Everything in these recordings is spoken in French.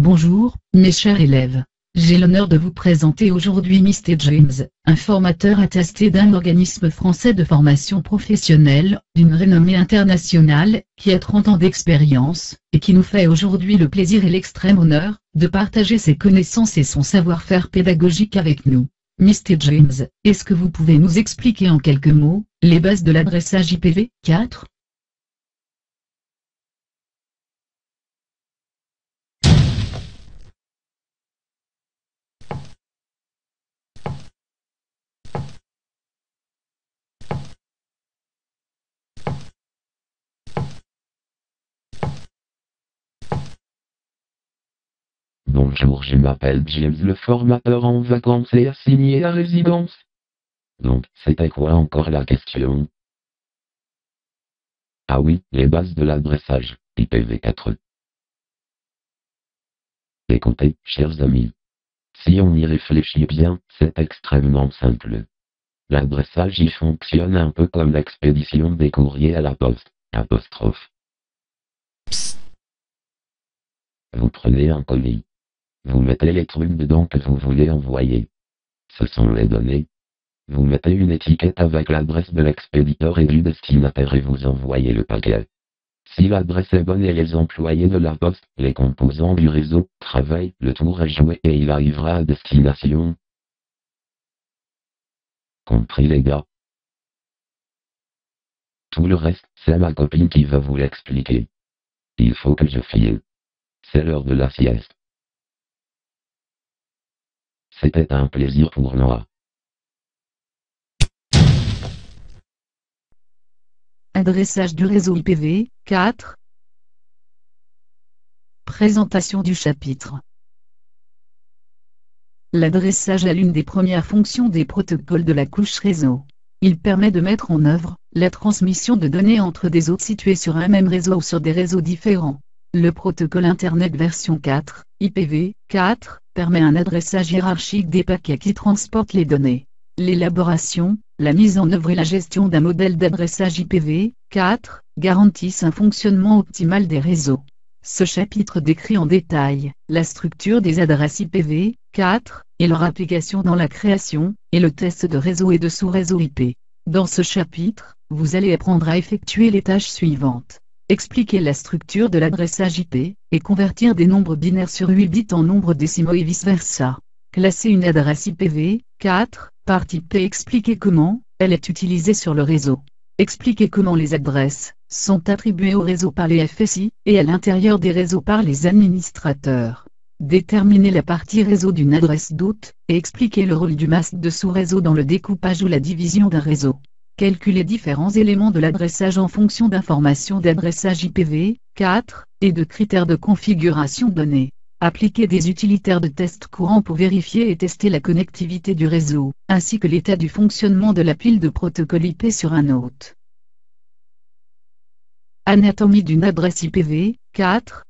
Bonjour, mes chers élèves. J'ai l'honneur de vous présenter aujourd'hui Mr. James, un formateur attesté d'un organisme français de formation professionnelle, d'une renommée internationale, qui a 30 ans d'expérience, et qui nous fait aujourd'hui le plaisir et l'extrême honneur, de partager ses connaissances et son savoir-faire pédagogique avec nous. Mr. James, est-ce que vous pouvez nous expliquer en quelques mots, les bases de l'adressage IPv4 ? Bonjour, je m'appelle James, le formateur en vacances et assigné à résidence. Donc, c'était quoi encore la question? Ah oui, les bases de l'adressage, IPv4. Écoutez, chers amis. Si on y réfléchit bien, c'est extrêmement simple. L'adressage y fonctionne un peu comme l'expédition des courriers à la poste, apostrophe. Psst. Vous prenez un colis. Vous mettez les trucs dedans que vous voulez envoyer. Ce sont les données. Vous mettez une étiquette avec l'adresse de l'expéditeur et du destinataire et vous envoyez le paquet. Si l'adresse est bonne et les employés de la poste, les composants du réseau, travaillent, le tour est joué et il arrivera à destination. Compris les gars? Tout le reste, c'est ma copine qui va vous l'expliquer. Il faut que je file. C'est l'heure de la sieste. C'était un plaisir pour moi. Adressage du réseau IPv4. Présentation du chapitre. L'adressage est l'une des premières fonctions des protocoles de la couche réseau. Il permet de mettre en œuvre la transmission de données entre des hôtes situés sur un même réseau ou sur des réseaux différents. Le protocole Internet version 4, IPv4, permet un adressage hiérarchique des paquets qui transportent les données. L'élaboration, la mise en œuvre et la gestion d'un modèle d'adressage IPv4 garantissent un fonctionnement optimal des réseaux. Ce chapitre décrit en détail la structure des adresses IPv4 et leur application dans la création et le test de réseau et de sous-réseau IP. Dans ce chapitre, vous allez apprendre à effectuer les tâches suivantes. Expliquer la structure de l'adressage IP et convertir des nombres binaires sur 8 bits en nombres décimaux et vice-versa. Classer une adresse IPv4 par type et expliquer comment elle est utilisée sur le réseau. Expliquer comment les adresses sont attribuées au réseau par les FSI et à l'intérieur des réseaux par les administrateurs. Déterminer la partie réseau d'une adresse d'hôte et expliquer le rôle du masque de sous-réseau dans le découpage ou la division d'un réseau. Calculer différents éléments de l'adressage en fonction d'informations d'adressage IPv4 et de critères de configuration donnés. Appliquer des utilitaires de test courants pour vérifier et tester la connectivité du réseau, ainsi que l'état du fonctionnement de la pile de protocole IP sur un hôte. Anatomie d'une adresse IPv4.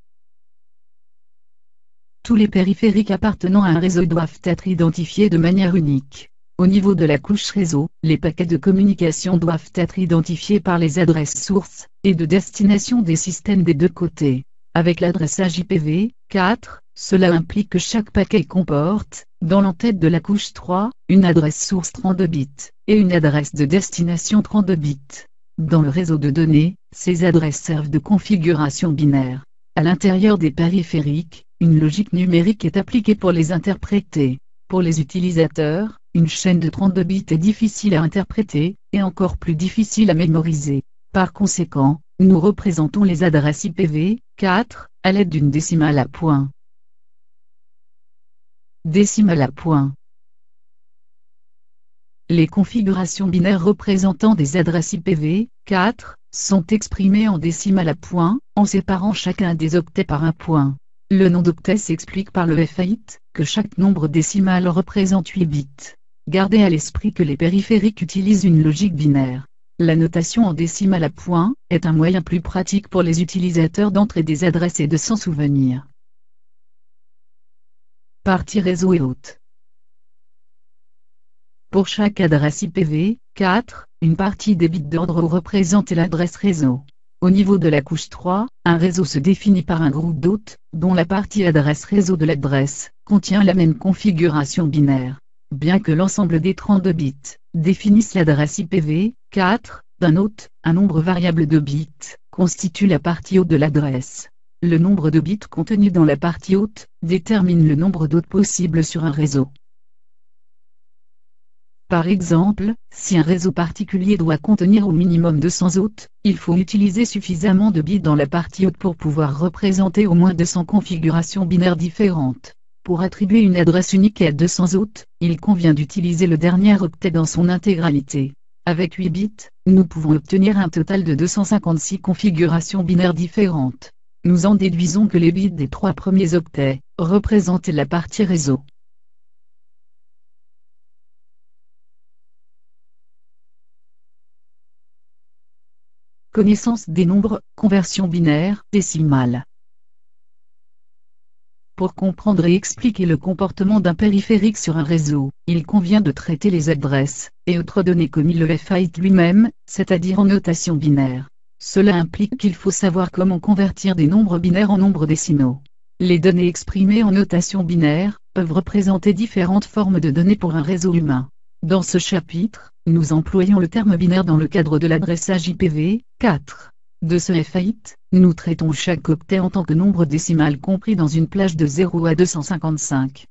Tous les périphériques appartenant à un réseau doivent être identifiés de manière unique. Au niveau de la couche réseau, les paquets de communication doivent être identifiés par les adresses sources et de destination des systèmes des deux côtés. Avec l'adressage IPv4, cela implique que chaque paquet comporte, dans l'entête de la couche 3, une adresse source 32 bits et une adresse de destination 32 bits. Dans le réseau de données, ces adresses servent de configuration binaire. À l'intérieur des périphériques, une logique numérique est appliquée pour les interpréter. Pour les utilisateurs, une chaîne de 32 bits est difficile à interpréter, et encore plus difficile à mémoriser. Par conséquent, nous représentons les adresses IPv4 à l'aide d'une décimale à point. Décimale à point. Les configurations binaires représentant des adresses IPv4 sont exprimées en décimale à point, en séparant chacun des octets par un point. Le nom d'octet s'explique par le F8, que chaque nombre décimal représente 8 bits. Gardez à l'esprit que les périphériques utilisent une logique binaire. La notation en décimale à point est un moyen plus pratique pour les utilisateurs d'entrer des adresses et de s'en souvenir. Partie réseau et hôte. Pour chaque adresse IPv4, une partie des bits d'ordre représente l'adresse réseau. Au niveau de la couche 3, un réseau se définit par un groupe d'hôtes, dont la partie adresse réseau de l'adresse contient la même configuration binaire. Bien que l'ensemble des 32 bits définisse l'adresse IPv4 d'un hôte, un nombre variable de bits constitue la partie haute de l'adresse. Le nombre de bits contenu dans la partie haute détermine le nombre d'hôtes possibles sur un réseau. Par exemple, si un réseau particulier doit contenir au minimum 200 hôtes, il faut utiliser suffisamment de bits dans la partie haute pour pouvoir représenter au moins 200 configurations binaires différentes. Pour attribuer une adresse unique à 200 hôtes, il convient d'utiliser le dernier octet dans son intégralité. Avec 8 bits, nous pouvons obtenir un total de 256 configurations binaires différentes. Nous en déduisons que les bits des 3 premiers octets représentent la partie réseau. Connaissance des nombres, conversion binaire, décimale. Pour comprendre et expliquer le comportement d'un périphérique sur un réseau, il convient de traiter les adresses et autres données comme le FIT lui-même, c'est-à-dire en notation binaire. Cela implique qu'il faut savoir comment convertir des nombres binaires en nombres décimaux. Les données exprimées en notation binaire peuvent représenter différentes formes de données pour un réseau humain. Dans ce chapitre, nous employons le terme binaire dans le cadre de l'adressage IPv4. De ce FIT, nous traitons chaque octet en tant que nombre décimal compris dans une plage de 0 à 255.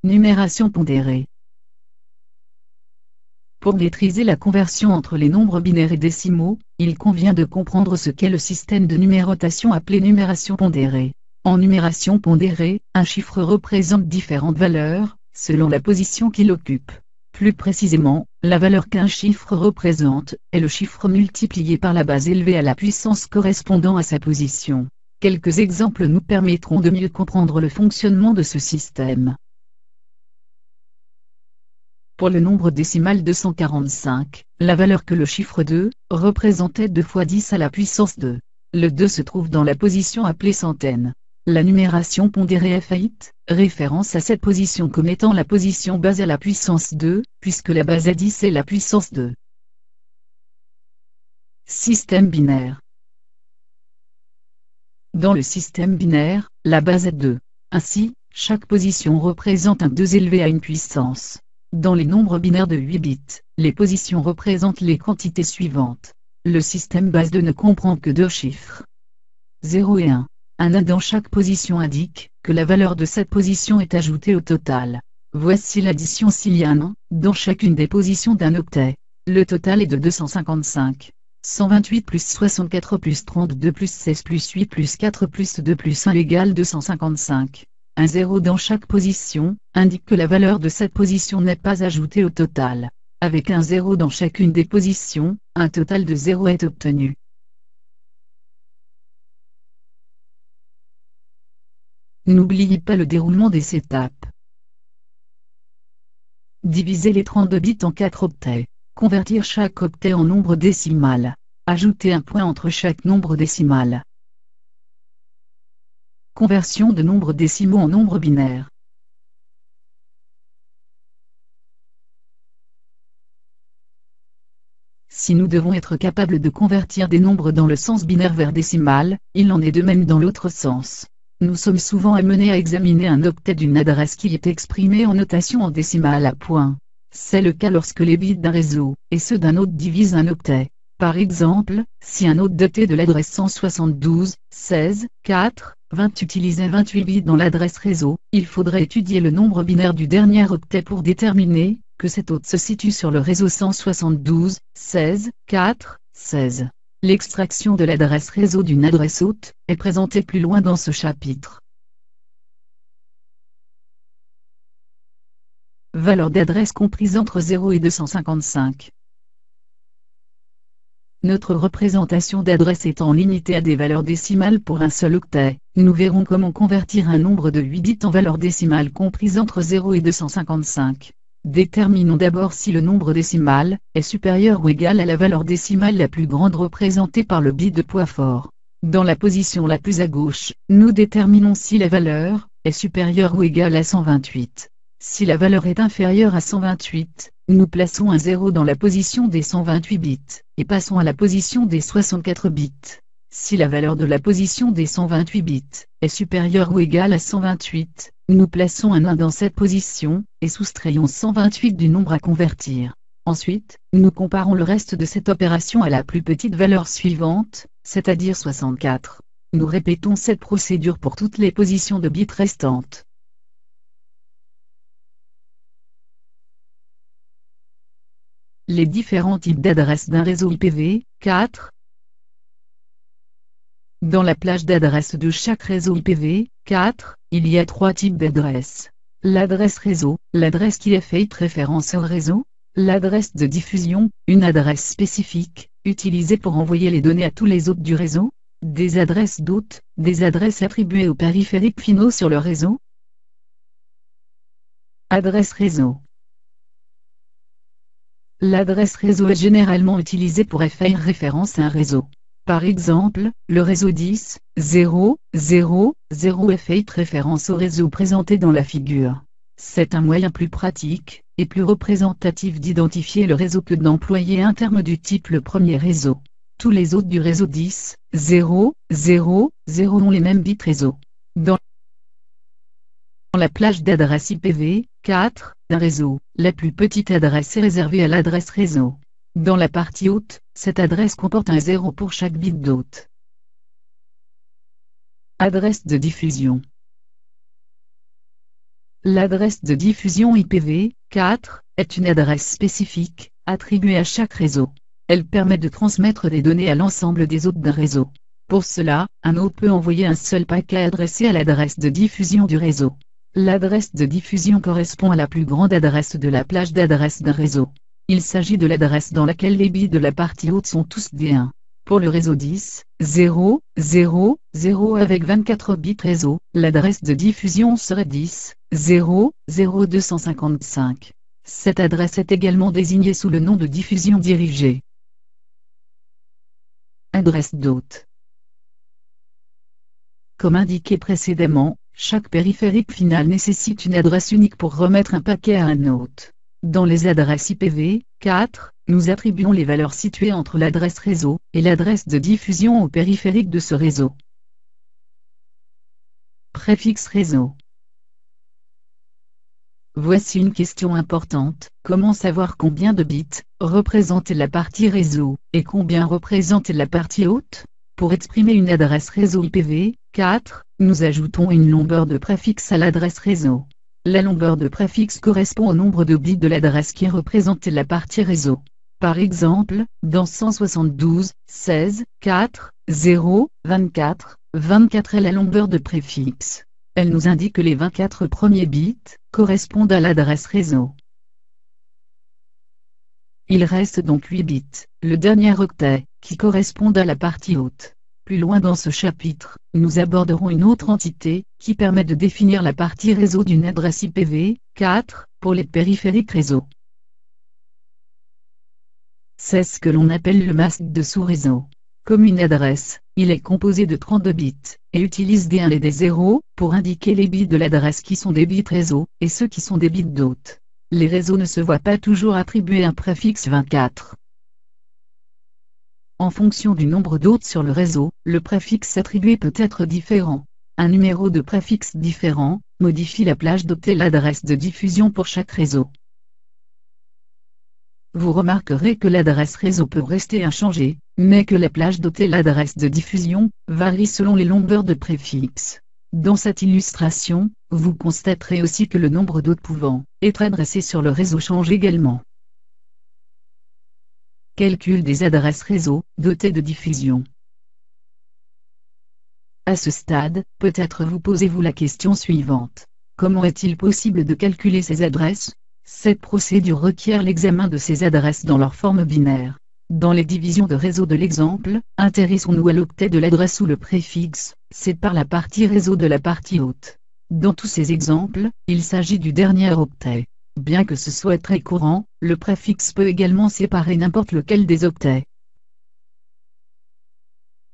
Numération pondérée. Pour maîtriser la conversion entre les nombres binaires et décimaux, il convient de comprendre ce qu'est le système de numérotation appelé numération pondérée. En numération pondérée, un chiffre représente différentes valeurs, selon la position qu'il occupe. Plus précisément, la valeur qu'un chiffre représente est le chiffre multiplié par la base élevée à la puissance correspondant à sa position. Quelques exemples nous permettront de mieux comprendre le fonctionnement de ce système. Pour le nombre décimal 245, la valeur que le chiffre 2 représentait 2 fois 10 à la puissance 2. Le 2 se trouve dans la position appelée centaine. La numération pondérée FIT référence à cette position comme étant la position base à la puissance 2, puisque la base à 10 est la puissance 2. Système binaire. Dans le système binaire, la base est 2. Ainsi, chaque position représente un 2 élevé à une puissance. Dans les nombres binaires de 8 bits, les positions représentent les quantités suivantes. Le système base 2 ne comprend que 2 chiffres. 0 et 1. Un 1 dans chaque position indique que la valeur de cette position est ajoutée au total. Voici l'addition s'il y a un 1 dans chacune des positions d'un octet. Le total est de 255. 128 plus 64 plus 32 plus 16 plus 8 plus 4 plus 2 plus 1 égale 255. Un 0 dans chaque position indique que la valeur de cette position n'est pas ajoutée au total. Avec un 0 dans chacune des positions, un total de 0 est obtenu. N'oubliez pas le déroulement des étapes. Diviser les 32 bits en 4 octets. Convertir chaque octet en nombre décimal. Ajouter un point entre chaque nombre décimal. Conversion de nombres décimaux en nombres binaires. Si nous devons être capables de convertir des nombres dans le sens binaire vers décimal, il en est de même dans l'autre sens. Nous sommes souvent amenés à examiner un octet d'une adresse qui est exprimée en notation en décimale à point. C'est le cas lorsque les bits d'un réseau et ceux d'un autre divisent un octet. Par exemple, si un autre doté de l'adresse 172.16.4.20 utilisait 28 bits dans l'adresse réseau, il faudrait étudier le nombre binaire du dernier octet pour déterminer que cet hôte se situe sur le réseau 172.16.4.16. L'extraction de l'adresse réseau d'une adresse hôte est présentée plus loin dans ce chapitre. Valeur d'adresse comprise entre 0 et 255. Notre représentation d'adresse étant limitée à des valeurs décimales pour un seul octet, nous verrons comment convertir un nombre de 8 bits en valeur décimale comprise entre 0 et 255. Déterminons d'abord si le nombre décimal est supérieur ou égal à la valeur décimale la plus grande représentée par le bit de poids fort. Dans la position la plus à gauche, nous déterminons si la valeur est supérieure ou égale à 128. Si la valeur est inférieure à 128, nous plaçons un 0 dans la position des 128 bits, et passons à la position des 64 bits. Si la valeur de la position des 128 bits est supérieure ou égale à 128, nous plaçons un 1 dans cette position, et soustrayons 128 du nombre à convertir. Ensuite, nous comparons le reste de cette opération à la plus petite valeur suivante, c'est-à-dire 64. Nous répétons cette procédure pour toutes les positions de bits restantes. Les différents types d'adresses d'un réseau IPv4. Dans la plage d'adresses de chaque réseau IPv4, il y a 3 types d'adresses. L'adresse réseau, l'adresse qui fait référence au réseau. L'adresse de diffusion, une adresse spécifique, utilisée pour envoyer les données à tous les hôtes du réseau. Des adresses d'hôtes, des adresses attribuées aux périphériques finaux sur le réseau. Adresse réseau. L'adresse réseau est généralement utilisée pour faire référence à un réseau. Par exemple, le réseau 10.0.0.0 fait référence au réseau présenté dans la figure. C'est un moyen plus pratique et plus représentatif d'identifier le réseau que d'employer un terme du type le premier réseau. Tous les hôtes du réseau 10.0.0.0 ont les mêmes bits réseau. Dans la plage d'adresse IPv4 d'un réseau, la plus petite adresse est réservée à l'adresse réseau. Dans la partie hôte, cette adresse comporte un 0 pour chaque bit d'hôte. Adresse de diffusion. L'adresse de diffusion IPv4 est une adresse spécifique, attribuée à chaque réseau. Elle permet de transmettre des données à l'ensemble des hôtes d'un réseau. Pour cela, un hôte peut envoyer un seul paquet adressé à l'adresse de diffusion du réseau. L'adresse de diffusion correspond à la plus grande adresse de la plage d'adresse d'un réseau. Il s'agit de l'adresse dans laquelle les bits de la partie haute sont tous des 1. Pour le réseau 10.0.0.0 avec 24 bits réseau, l'adresse de diffusion serait 10.0.0.255. Cette adresse est également désignée sous le nom de diffusion dirigée. Adresse d'hôte. Comme indiqué précédemment, chaque périphérique final nécessite une adresse unique pour remettre un paquet à un hôte. Dans les adresses IPv4, nous attribuons les valeurs situées entre l'adresse réseau et l'adresse de diffusion au périphérique de ce réseau. Préfixe réseau. Voici une question importante. Comment savoir combien de bits représente la partie réseau et combien représente la partie hôte? Pour exprimer une adresse réseau IPv4, nous ajoutons une longueur de préfixe à l'adresse réseau. La longueur de préfixe correspond au nombre de bits de l'adresse qui représente la partie réseau. Par exemple, dans 172.16.4.0.24, 24 est la longueur de préfixe. Elle nous indique que les 24 premiers bits correspondent à l'adresse réseau. Il reste donc 8 bits, le dernier octet, qui correspondent à la partie haute. Plus loin dans ce chapitre, nous aborderons une autre entité, qui permet de définir la partie réseau d'une adresse IPv4, pour les périphériques réseau. C'est ce que l'on appelle le masque de sous-réseau. Comme une adresse, il est composé de 32 bits, et utilise des 1 et des 0, pour indiquer les bits de l'adresse qui sont des bits réseau, et ceux qui sont des bits d'hôte. Les réseaux ne se voient pas toujours attribuer un préfixe 24. En fonction du nombre d'hôtes sur le réseau, le préfixe attribué peut être différent. Un numéro de préfixe différent modifie la plage d'hôtes et l'adresse de diffusion pour chaque réseau. Vous remarquerez que l'adresse réseau peut rester inchangée, mais que la plage d'hôtes et l'adresse de diffusion varient selon les longueurs de préfixe. Dans cette illustration, vous constaterez aussi que le nombre d'hôtes pouvant être adressés sur le réseau change également. Calcul des adresses réseau, dotées de diffusion. À ce stade, peut-être vous posez-vous la question suivante. Comment est-il possible de calculer ces adresses? Cette procédure requiert l'examen de ces adresses dans leur forme binaire. Dans les divisions de réseau de l'exemple, intéressons-nous à l'octet de l'adresse où le préfixe sépare la partie réseau de la partie haute. Dans tous ces exemples, il s'agit du dernier octet. Bien que ce soit très courant, le préfixe peut également séparer n'importe lequel des octets.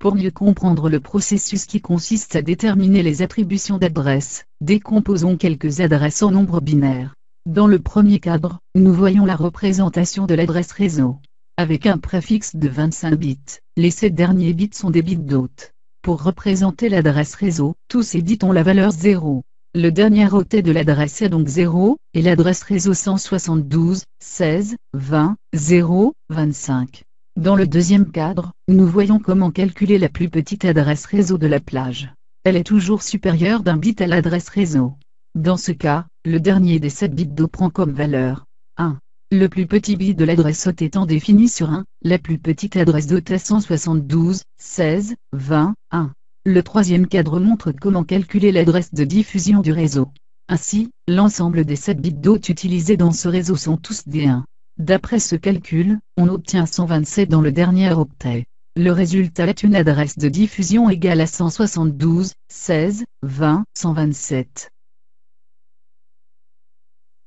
Pour mieux comprendre le processus qui consiste à déterminer les attributions d'adresse, décomposons quelques adresses en nombres binaires. Dans le premier cadre, nous voyons la représentation de l'adresse réseau. Avec un préfixe de 25 bits, les 7 derniers bits sont des bits d'hôte. Pour représenter l'adresse réseau, tous ces bits ont la valeur 0. Le dernier octet de l'adresse est donc 0, et l'adresse réseau 172.16.20.0.25. Dans le deuxième cadre, nous voyons comment calculer la plus petite adresse réseau de la plage. Elle est toujours supérieure d'un bit à l'adresse réseau. Dans ce cas, le dernier des 7 bits d'eau prend comme valeur 1. Le plus petit bit de l'adresse hôte étant défini sur 1, la plus petite adresse d'hôte est 172.16.20.1. Le troisième cadre montre comment calculer l'adresse de diffusion du réseau. Ainsi, l'ensemble des 7 bits d'hôte utilisés dans ce réseau sont tous des 1. D'après ce calcul, on obtient 127 dans le dernier octet. Le résultat est une adresse de diffusion égale à 172.16.20.127.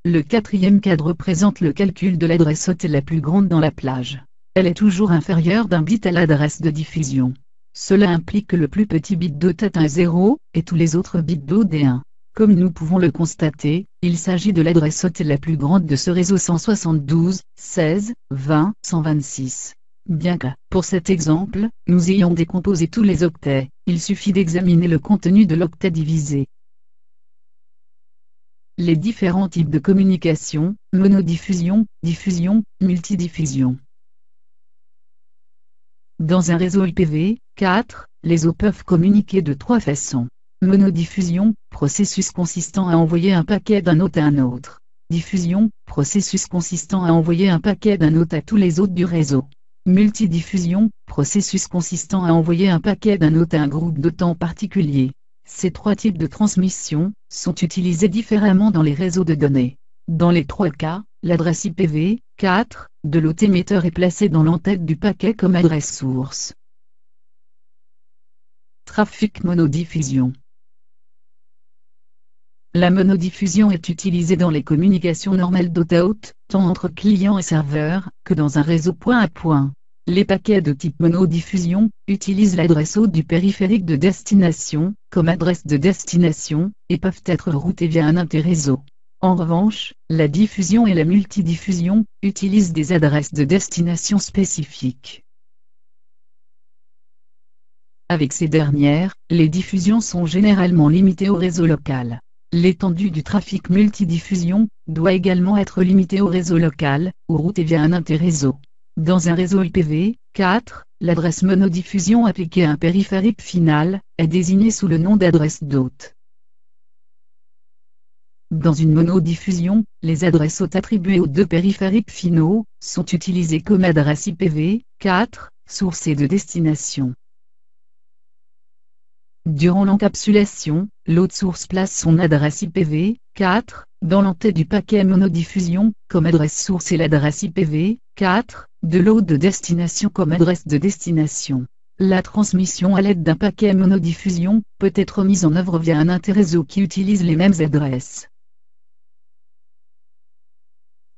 Le quatrième cadre représente le calcul de l'adresse hôte la plus grande dans la plage. Elle est toujours inférieure d'un bit à l'adresse de diffusion. Cela implique que le plus petit bit d'hôte est un 0, et tous les autres bits d'hôte des 1. Comme nous pouvons le constater, il s'agit de l'adresse hôte la plus grande de ce réseau 172.16.20.126. Bien que, pour cet exemple, nous ayons décomposé tous les octets, il suffit d'examiner le contenu de l'octet divisé. Les différents types de communication, monodiffusion, diffusion, multidiffusion. Dans un réseau IPv4, les eaux peuvent communiquer de 3 façons. Monodiffusion, processus consistant à envoyer un paquet d'un hôte à un autre. Diffusion, processus consistant à envoyer un paquet d'un hôte à tous les hôtes du réseau. Multidiffusion, processus consistant à envoyer un paquet d'un hôte à un groupe d'hôtes en particulier. Ces 3 types de transmission sont utilisés différemment dans les réseaux de données. Dans les 3 cas, l'adresse IPv4 de l'hôte émetteur est placée dans l'entête du paquet comme adresse source. Trafic monodiffusion. La monodiffusion est utilisée dans les communications normales d'hôte à hôte, tant entre clients et serveurs, que dans un réseau point à point. Les paquets de type monodiffusion utilisent l'adresse hôte du périphérique de destination comme adresse de destination et peuvent être routés via un interréseau. En revanche, la diffusion et la multidiffusion utilisent des adresses de destination spécifiques. Avec ces dernières, les diffusions sont généralement limitées au réseau local. L'étendue du trafic multidiffusion doit également être limitée au réseau local ou routée via un interréseau. Dans un réseau IPv4, l'adresse monodiffusion appliquée à un périphérique final est désignée sous le nom d'adresse d'hôte. Dans une monodiffusion, les adresses hôtes attribuées aux 2 périphériques finaux sont utilisées comme adresse IPv4, source et de destination. Durant l'encapsulation, l'hôte source place son adresse IPv4 dans l'entête du paquet monodiffusion comme adresse source et l'adresse IPv4 de l'hôte de destination comme adresse de destination. La transmission à l'aide d'un paquet monodiffusion peut être mise en œuvre via un interréseau qui utilise les mêmes adresses.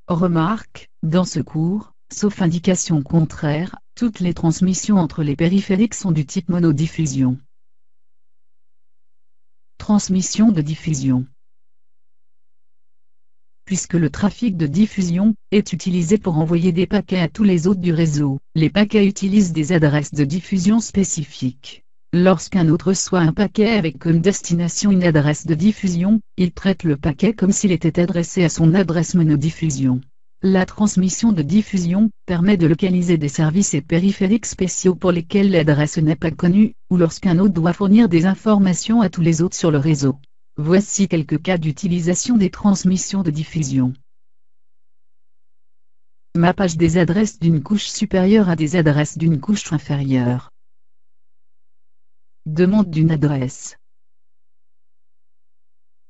Remarque, dans ce cours, sauf indication contraire, toutes les transmissions entre les périphériques sont du type monodiffusion. Transmission de diffusion. Puisque le trafic de diffusion est utilisé pour envoyer des paquets à tous les hôtes du réseau, les paquets utilisent des adresses de diffusion spécifiques. Lorsqu'un hôte reçoit un paquet avec comme destination une adresse de diffusion, il traite le paquet comme s'il était adressé à son adresse monodiffusion. La transmission de diffusion permet de localiser des services et périphériques spéciaux pour lesquels l'adresse n'est pas connue, ou lorsqu'un hôte doit fournir des informations à tous les hôtes sur le réseau. Voici quelques cas d'utilisation des transmissions de diffusion. Mappage des adresses d'une couche supérieure à des adresses d'une couche inférieure. Demande d'une adresse.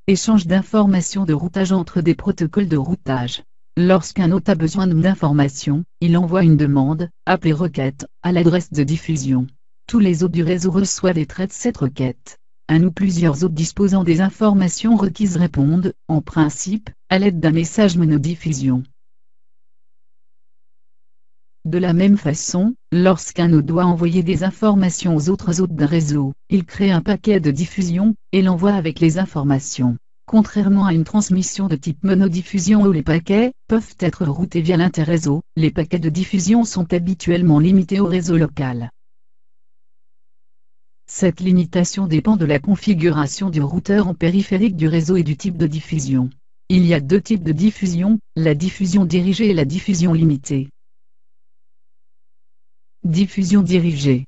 Échange d'informations de routage entre des protocoles de routage. Lorsqu'un hôte a besoin d'informations, il envoie une demande, appelée requête, à l'adresse de diffusion. Tous les hôtes du réseau reçoivent et traitent cette requête. Un ou plusieurs hôtes disposant des informations requises répondent, en principe, à l'aide d'un message monodiffusion. De la même façon, lorsqu'un hôte doit envoyer des informations aux autres hôtes d'un réseau, il crée un paquet de diffusion, et l'envoie avec les informations. Contrairement à une transmission de type monodiffusion où les paquets peuvent être routés via l'interréseau, les paquets de diffusion sont habituellement limités au réseau local. Cette limitation dépend de la configuration du routeur en périphérique du réseau et du type de diffusion. Il y a deux types de diffusion, la diffusion dirigée et la diffusion limitée. Diffusion dirigée.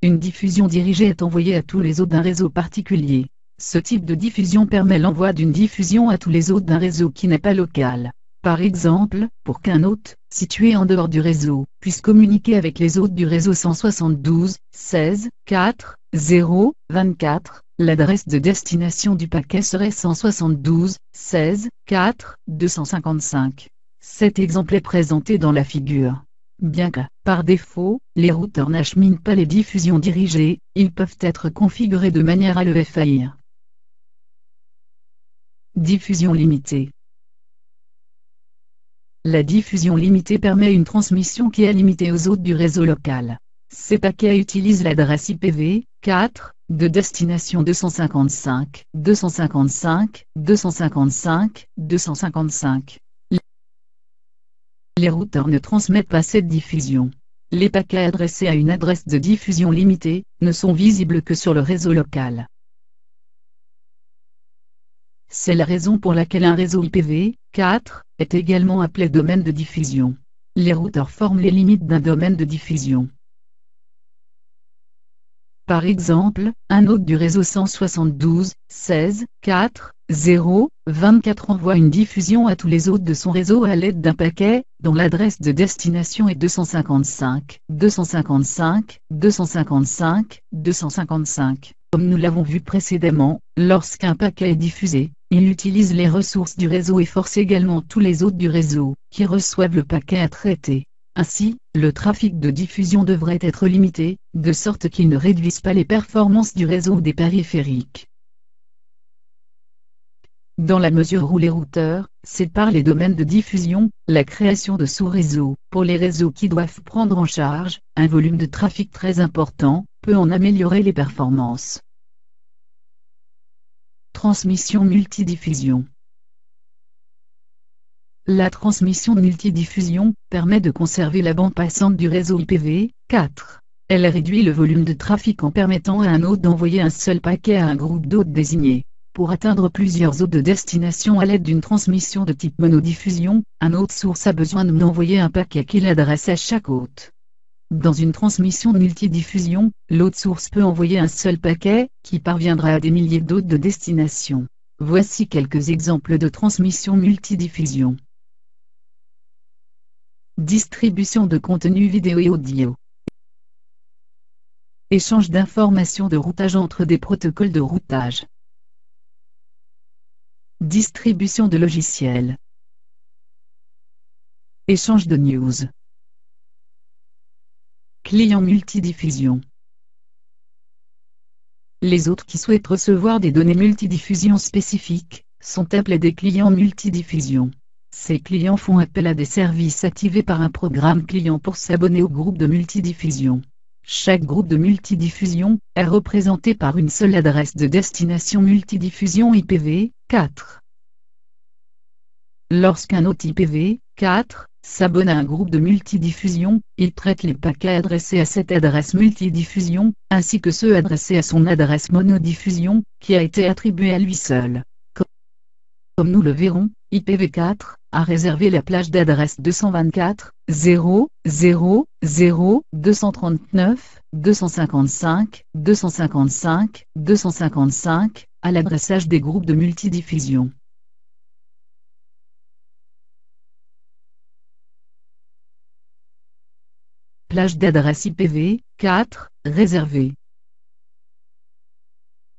Une diffusion dirigée est envoyée à tous les hôtes d'un réseau particulier. Ce type de diffusion permet l'envoi d'une diffusion à tous les hôtes d'un réseau qui n'est pas local. Par exemple, pour qu'un hôte, situé en dehors du réseau, puisse communiquer avec les hôtes du réseau 172.16.4.0.24, l'adresse de destination du paquet serait 172.16.4.255. Cet exemple est présenté dans la figure. Bien que, par défaut, les routeurs n'acheminent pas les diffusions dirigées, ils peuvent être configurés de manière à le faire. Diffusion limitée. La diffusion limitée permet une transmission qui est limitée aux hôtes du réseau local. Ces paquets utilisent l'adresse IPv4 de destination 255.255.255.255. Les routeurs ne transmettent pas cette diffusion. Les paquets adressés à une adresse de diffusion limitée ne sont visibles que sur le réseau local. C'est la raison pour laquelle un réseau IPv4 est également appelé domaine de diffusion. Les routeurs forment les limites d'un domaine de diffusion. Par exemple, un hôte du réseau 172.16.4.0.24 envoie une diffusion à tous les hôtes de son réseau à l'aide d'un paquet, dont l'adresse de destination est 255.255.255.255. Comme nous l'avons vu précédemment, lorsqu'un paquet est diffusé, il utilise les ressources du réseau et force également tous les hôtes du réseau, qui reçoivent le paquet à traiter. Ainsi, le trafic de diffusion devrait être limité, de sorte qu'il ne réduise pas les performances du réseau ou des périphériques. Dans la mesure où les routeurs séparent les domaines de diffusion, la création de sous-réseaux, pour les réseaux qui doivent prendre en charge un volume de trafic très important, peut en améliorer les performances. Transmission multidiffusion. La transmission multidiffusion permet de conserver la bande passante du réseau IPv4. Elle réduit le volume de trafic en permettant à un hôte d'envoyer un seul paquet à un groupe d'hôtes désignés. Pour atteindre plusieurs hôtes de destination à l'aide d'une transmission de type monodiffusion, un hôte source a besoin d'envoyer un paquet qu'il adresse à chaque hôte. Dans une transmission multidiffusion, l'hôte source peut envoyer un seul paquet, qui parviendra à des milliers d'hôtes de destination. Voici quelques exemples de transmission multidiffusion. Distribution de contenu vidéo et audio. Échange d'informations de routage entre des protocoles de routage. Distribution de logiciels. Échange de news. Client multidiffusion. Les autres qui souhaitent recevoir des données multidiffusion spécifiques sont appelés des clients multidiffusion. Ces clients font appel à des services activés par un programme client pour s'abonner au groupe de multidiffusion. Chaque groupe de multidiffusion est représenté par une seule adresse de destination multidiffusion IPv4. Lorsqu'un hôte IPv4 s'abonne à un groupe de multidiffusion, il traite les paquets adressés à cette adresse multidiffusion, ainsi que ceux adressés à son adresse monodiffusion, qui a été attribuée à lui seul. Comme nous le verrons, IPv4 a réservé la plage d'adresse 224.0.0.0.255.255.255 à l'adressage des groupes de multidiffusion. Plage d'adresse IPv4 réservée.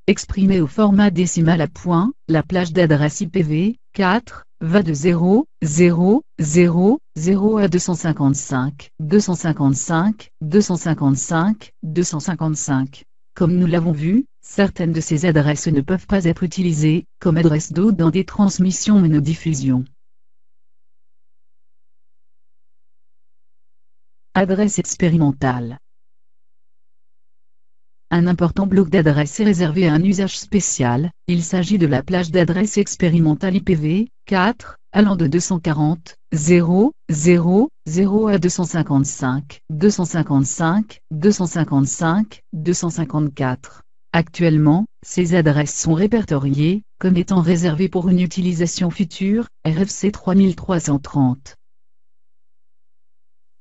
Exprimée au format décimal à point, la plage d'adresse IPv4 va de 0.0.0.0 à 255.255.255.255. Comme nous l'avons vu, certaines de ces adresses ne peuvent pas être utilisées comme adresse d'hôte dans des transmissions monodiffusion. Adresse expérimentale. Un important bloc d'adresses est réservé à un usage spécial. Il s'agit de la plage d'adresse expérimentale IPv4, allant de 240.0.0.0 à 255.255.255.254. Actuellement, ces adresses sont répertoriées comme étant réservées pour une utilisation future, RFC 3330.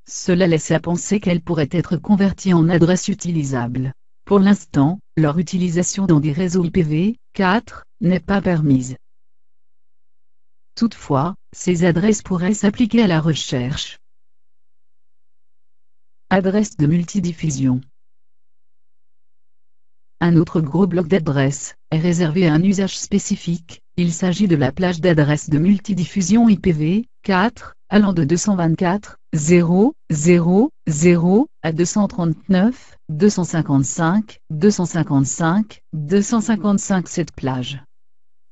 Cela laisse à penser qu'elles pourraient être converties en adresses utilisables. Pour l'instant, leur utilisation dans des réseaux IPv4 n'est pas permise. Toutefois, ces adresses pourraient s'appliquer à la recherche. Adresse de multidiffusion. Un autre gros bloc d'adresses est réservé à un usage spécifique. Il s'agit de la plage d'adresses de multidiffusion IPv4, allant de 224.0.0.0 à 239.255.255.255. Cette plage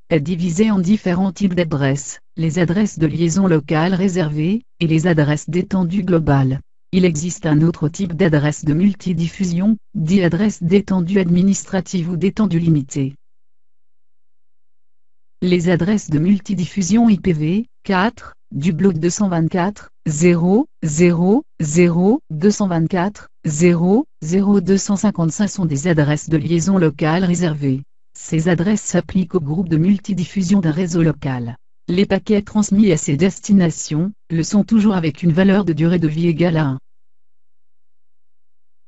est divisée en différents types d'adresses, les adresses de liaison locale réservées, et les adresses d'étendue globale. Il existe un autre type d'adresse de multidiffusion, dit adresse d'étendue administrative ou d'étendue limitée. Les adresses de multidiffusion IPv4, du bloc 224.0.0.0.224.0.0.255 sont des adresses de liaison locale réservées. Ces adresses s'appliquent au groupe de multidiffusion d'un réseau local. Les paquets transmis à ces destinations le sont toujours avec une valeur de durée de vie égale à 1.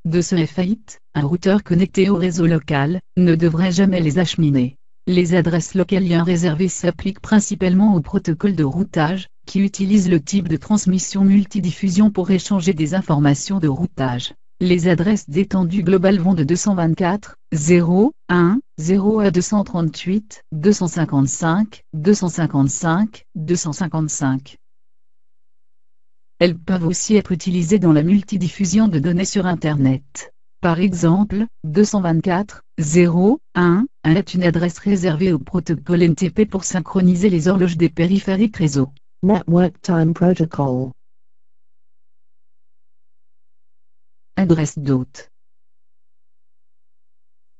De ce fait, un routeur connecté au réseau local ne devrait jamais les acheminer. Les adresses locales réservées s'appliquent principalement au protocole de routage, qui utilise le type de transmission multidiffusion pour échanger des informations de routage. Les adresses d'étendue globale vont de 224.0.1.0 à 238.255.255.255. Elles peuvent aussi être utilisées dans la multidiffusion de données sur Internet. Par exemple, 224.0.1.1 est une adresse réservée au protocole NTP pour synchroniser les horloges des périphériques réseau. Network Time Protocol. Adresse d'hôte.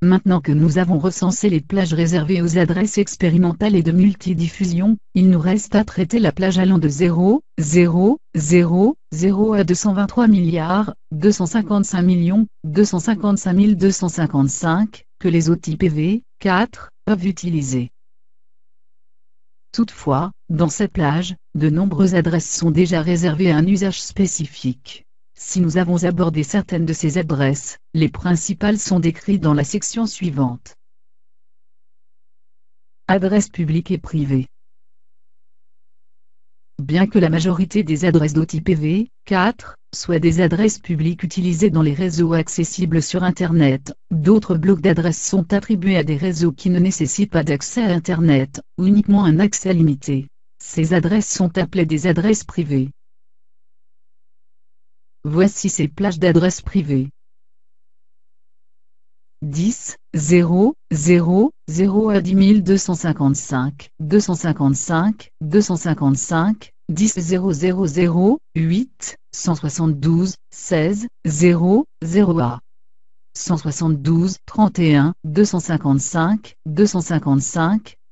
Maintenant que nous avons recensé les plages réservées aux adresses expérimentales et de multidiffusion, il nous reste à traiter la plage allant de 0.0.0.0 à 223.255.255.255 que les hôtes IPv4 peuvent utiliser. Toutefois, dans ces plages, de nombreuses adresses sont déjà réservées à un usage spécifique. Si nous avons abordé certaines de ces adresses, les principales sont décrites dans la section suivante. Adresses publiques et privées. Bien que la majorité des adresses d'hôtes IPv4 soient des adresses publiques utilisées dans les réseaux accessibles sur Internet, d'autres blocs d'adresses sont attribués à des réseaux qui ne nécessitent pas d'accès à Internet, ou uniquement un accès limité. Ces adresses sont appelées des adresses privées. Voici ces plages d'adresses privées. 10.0.0.0 à 10.255, 255, 10.0.0.0.8, 172.16.0.0 à 172.31, 255,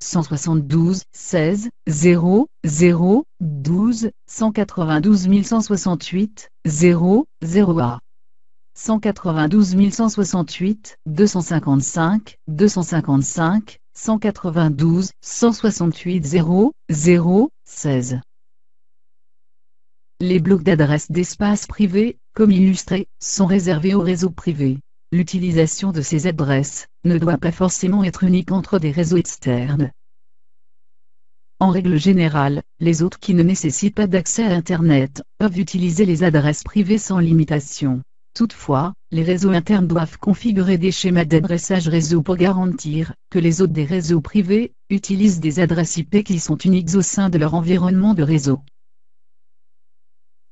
172.16.0.0.12, 192.168, 0.0 à 192.168, 255, 192, 168, 0.0.16. Les blocs d'adresses d'espace privé, comme illustré, sont réservés aux réseaux privés. L'utilisation de ces adresses ne doit pas forcément être unique entre des réseaux externes. En règle générale, les autres qui ne nécessitent pas d'accès à Internet peuvent utiliser les adresses privées sans limitation. Toutefois, les réseaux internes doivent configurer des schémas d'adressage réseau pour garantir que les hôtes des réseaux privés utilisent des adresses IP qui sont uniques au sein de leur environnement de réseau.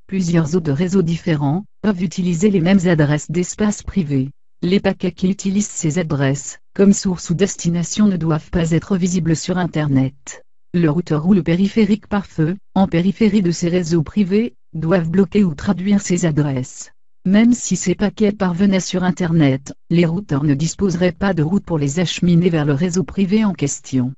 Plusieurs hôtes de réseaux différents peuvent utiliser les mêmes adresses d'espace privé. Les paquets qui utilisent ces adresses, comme source ou destination, ne doivent pas être visibles sur Internet. Le routeur ou le périphérique pare-feu, en périphérie de ces réseaux privés, doivent bloquer ou traduire ces adresses. Même si ces paquets parvenaient sur Internet, les routeurs ne disposeraient pas de route pour les acheminer vers le réseau privé en question.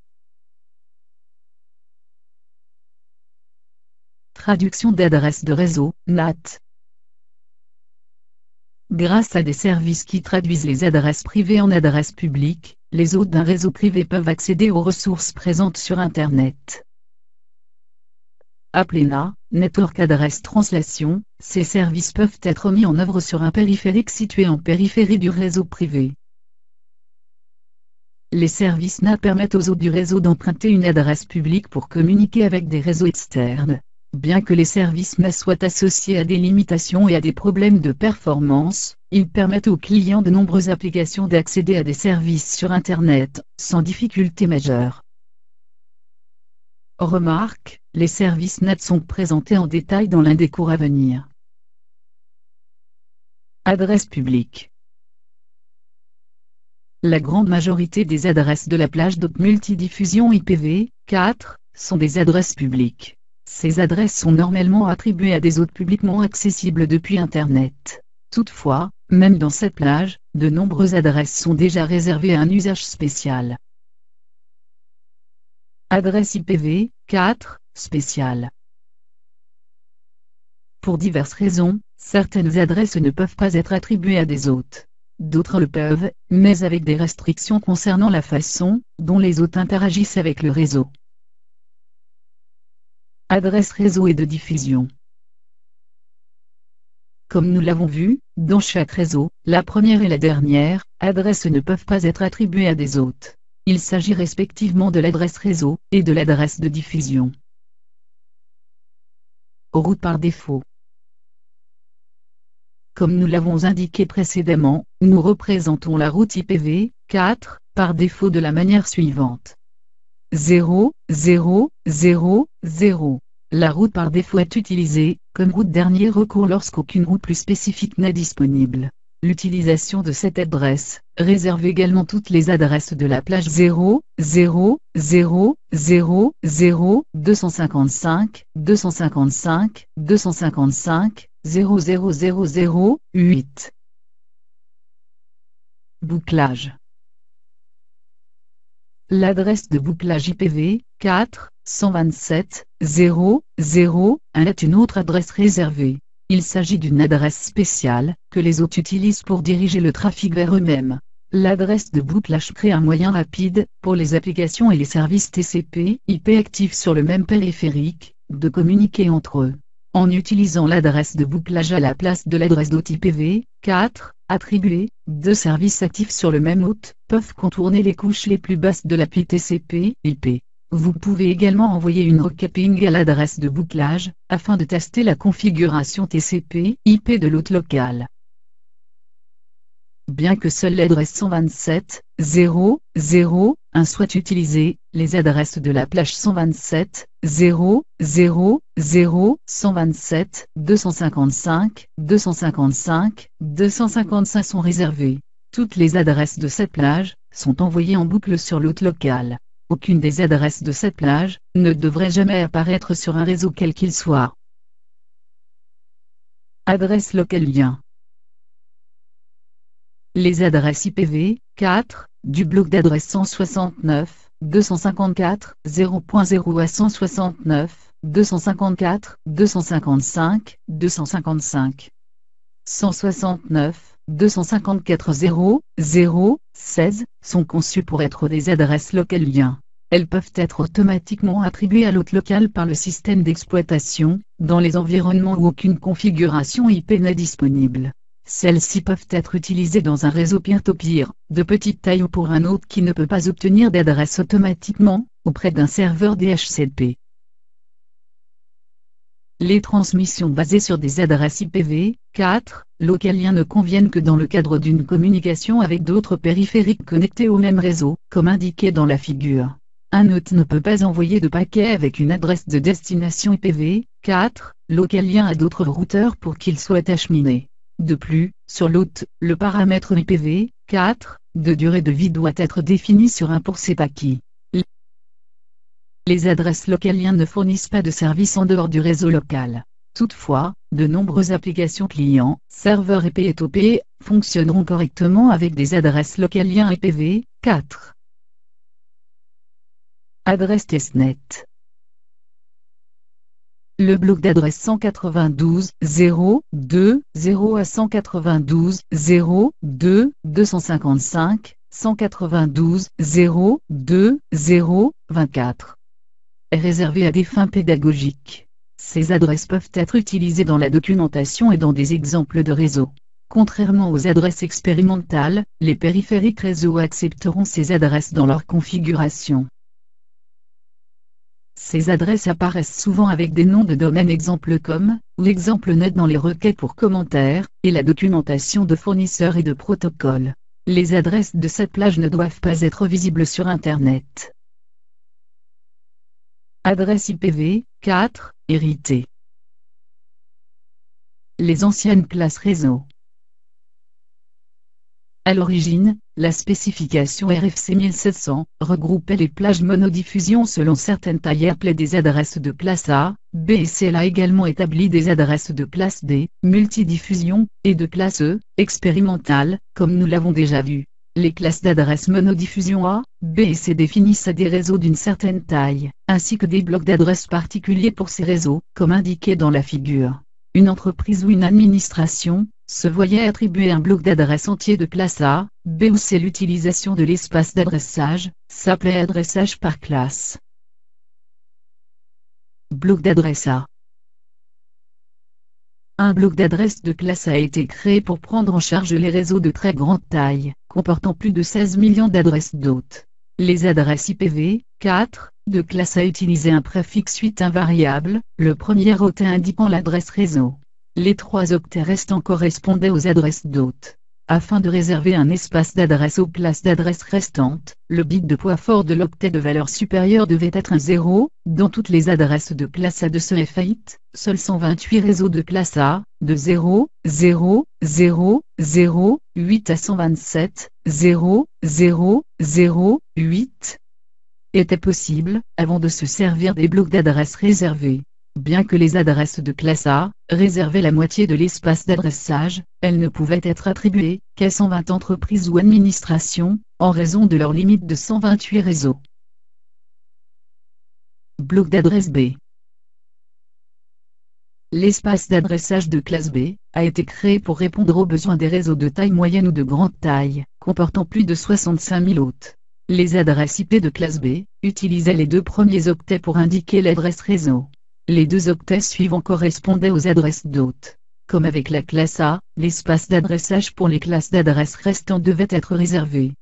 Traduction d'adresse de réseau, NAT. Grâce à des services qui traduisent les adresses privées en adresses publiques, les hôtes d'un réseau privé peuvent accéder aux ressources présentes sur Internet. Appelés NAT, Network Address Translation, ces services peuvent être mis en œuvre sur un périphérique situé en périphérie du réseau privé. Les services NAT permettent aux hôtes du réseau d'emprunter une adresse publique pour communiquer avec des réseaux externes. Bien que les services NAT soient associés à des limitations et à des problèmes de performance, ils permettent aux clients de nombreuses applications d'accéder à des services sur Internet, sans difficulté majeure. Remarque, les services NAT sont présentés en détail dans l'un des cours à venir. Adresse publique. La grande majorité des adresses de la plage d'hôtes multidiffusion IPv4 sont des adresses publiques. Ces adresses sont normalement attribuées à des hôtes publiquement accessibles depuis Internet. Toutefois, même dans cette plage, de nombreuses adresses sont déjà réservées à un usage spécial. Adresse IPv4 spéciale. Pour diverses raisons, certaines adresses ne peuvent pas être attribuées à des hôtes. D'autres le peuvent, mais avec des restrictions concernant la façon dont les hôtes interagissent avec le réseau. Adresse réseau et de diffusion. Comme nous l'avons vu, dans chaque réseau, la première et la dernière adresse ne peuvent pas être attribuées à des hôtes. Il s'agit respectivement de l'adresse réseau et de l'adresse de diffusion. Route par défaut. Comme nous l'avons indiqué précédemment, nous représentons la route IPv4 par défaut de la manière suivante. 0, 0, 0, 0. La route par défaut est utilisée comme route dernier recours lorsqu'aucune route plus spécifique n'est disponible. L'utilisation de cette adresse réserve également toutes les adresses de la plage 0, 0, 0, 0, 0, 255, 255, 255, 0, 0, 0, 0, 8. Bouclage. L'adresse de bouclage IPv4, 127, 0, 0, 1 est une autre adresse réservée. Il s'agit d'une adresse spéciale, que les hôtes utilisent pour diriger le trafic vers eux-mêmes. L'adresse de bouclage crée un moyen rapide, pour les applications et les services TCP/IP actifs sur le même périphérique, de communiquer entre eux. En utilisant l'adresse de bouclage à la place de l'adresse d'hôte IPv4, attribuée, deux services actifs sur le même hôte, peuvent contourner les couches les plus basses de l'appli TCP/IP. Vous pouvez également envoyer une recapping à l'adresse de bouclage, afin de tester la configuration TCP/IP de l'hôte local. Bien que seule l'adresse 127, 0, 0, 1 soit utilisée, les adresses de la plage 127, 0, 0, 0, 127, 255, 255, 255 sont réservées. Toutes les adresses de cette plage sont envoyées en boucle sur l'hôte local. Aucune des adresses de cette plage ne devrait jamais apparaître sur un réseau quel qu'il soit. Adresse locale lien. Les adresses IPv4 du bloc d'adresse 169, 254, 0.0 à 169, 254, 255, 255. 169, 254 0, 0, 16 sont conçues pour être des adresses locales liens. Elles peuvent être automatiquement attribuées à l'hôte local par le système d'exploitation, dans les environnements où aucune configuration IP n'est disponible. Celles-ci peuvent être utilisées dans un réseau peer-to-peer, de petite taille ou pour un hôte qui ne peut pas obtenir d'adresse automatiquement, auprès d'un serveur DHCP. Les transmissions basées sur des adresses IPv4, localiens ne conviennent que dans le cadre d'une communication avec d'autres périphériques connectés au même réseau, comme indiqué dans la figure. Un hôte ne peut pas envoyer de paquet avec une adresse de destination IPv4, localien à d'autres routeurs pour qu'il soit acheminé. De plus, sur l'hôte, le paramètre IPv4 de durée de vie doit être défini sur un pour ces paquets. Les adresses localiens ne fournissent pas de service en dehors du réseau local. Toutefois, de nombreuses applications clients, serveurs et P2P fonctionneront correctement avec des adresses locales IPv4. Adresse testnet. Le bloc d'adresse 192.0.2.0 à 192.0.2.255, 192.0.2.0.24 est réservé à des fins pédagogiques. Ces adresses peuvent être utilisées dans la documentation et dans des exemples de réseau. Contrairement aux adresses expérimentales, les périphériques réseau accepteront ces adresses dans leur configuration. Ces adresses apparaissent souvent avec des noms de domaine exemples comme, ou exemple net dans les requêtes pour commentaires, et la documentation de fournisseurs et de protocoles. Les adresses de cette plage ne doivent pas être visibles sur Internet. Adresse IPv4, héritée. Les anciennes classes réseau. À l'origine, la spécification RFC 1700 regroupait les plages monodiffusion selon certaines tailles et appelait des adresses de classe A, B et C. Elle a également établi des adresses de classe D, multidiffusion, et de classe E, expérimentale, comme nous l'avons déjà vu. Les classes d'adresses monodiffusion A, B et C définissent des réseaux d'une certaine taille, ainsi que des blocs d'adresses particuliers pour ces réseaux, comme indiqué dans la figure. Une entreprise ou une administration se voyait attribuer un bloc d'adresse entier de classe A, B ou C. L'utilisation de l'espace d'adressage s'appelait adressage par classe. Bloc d'adresse A. Un bloc d'adresse de classe A a été créé pour prendre en charge les réseaux de très grande taille, comportant plus de 16 millions d'adresses d'hôtes. Les adresses IPv4 de classe A utilisaient un préfixe 8 invariable, le premier octet indiquant l'adresse réseau. Les 3 octets restants correspondaient aux adresses d'hôtes. Afin de réserver un espace d'adresse aux classes d'adresses restantes, le bit de poids fort de l'octet de valeur supérieure devait être un 0. Dans toutes les adresses de classe A de ce F8, seuls 128 réseaux de classe A, de 0, 0, 0, 0, 8 à 127, 0, 0, 0, 8 étaient possibles, avant de se servir des blocs d'adresses réservés. Bien que les adresses de classe A réservaient la moitié de l'espace d'adressage, elles ne pouvaient être attribuées qu'à 120 entreprises ou administrations, en raison de leur limite de 128 réseaux. Bloc d'adresse B. L'espace d'adressage de classe B a été créé pour répondre aux besoins des réseaux de taille moyenne ou de grande taille, comportant plus de 65 000 hôtes. Les adresses IP de classe B utilisaient les 2 premiers octets pour indiquer l'adresse réseau. Les 2 octets suivants correspondaient aux adresses d'hôtes. Comme avec la classe A, l'espace d'adressage pour les classes d'adresses restantes devait être réservé.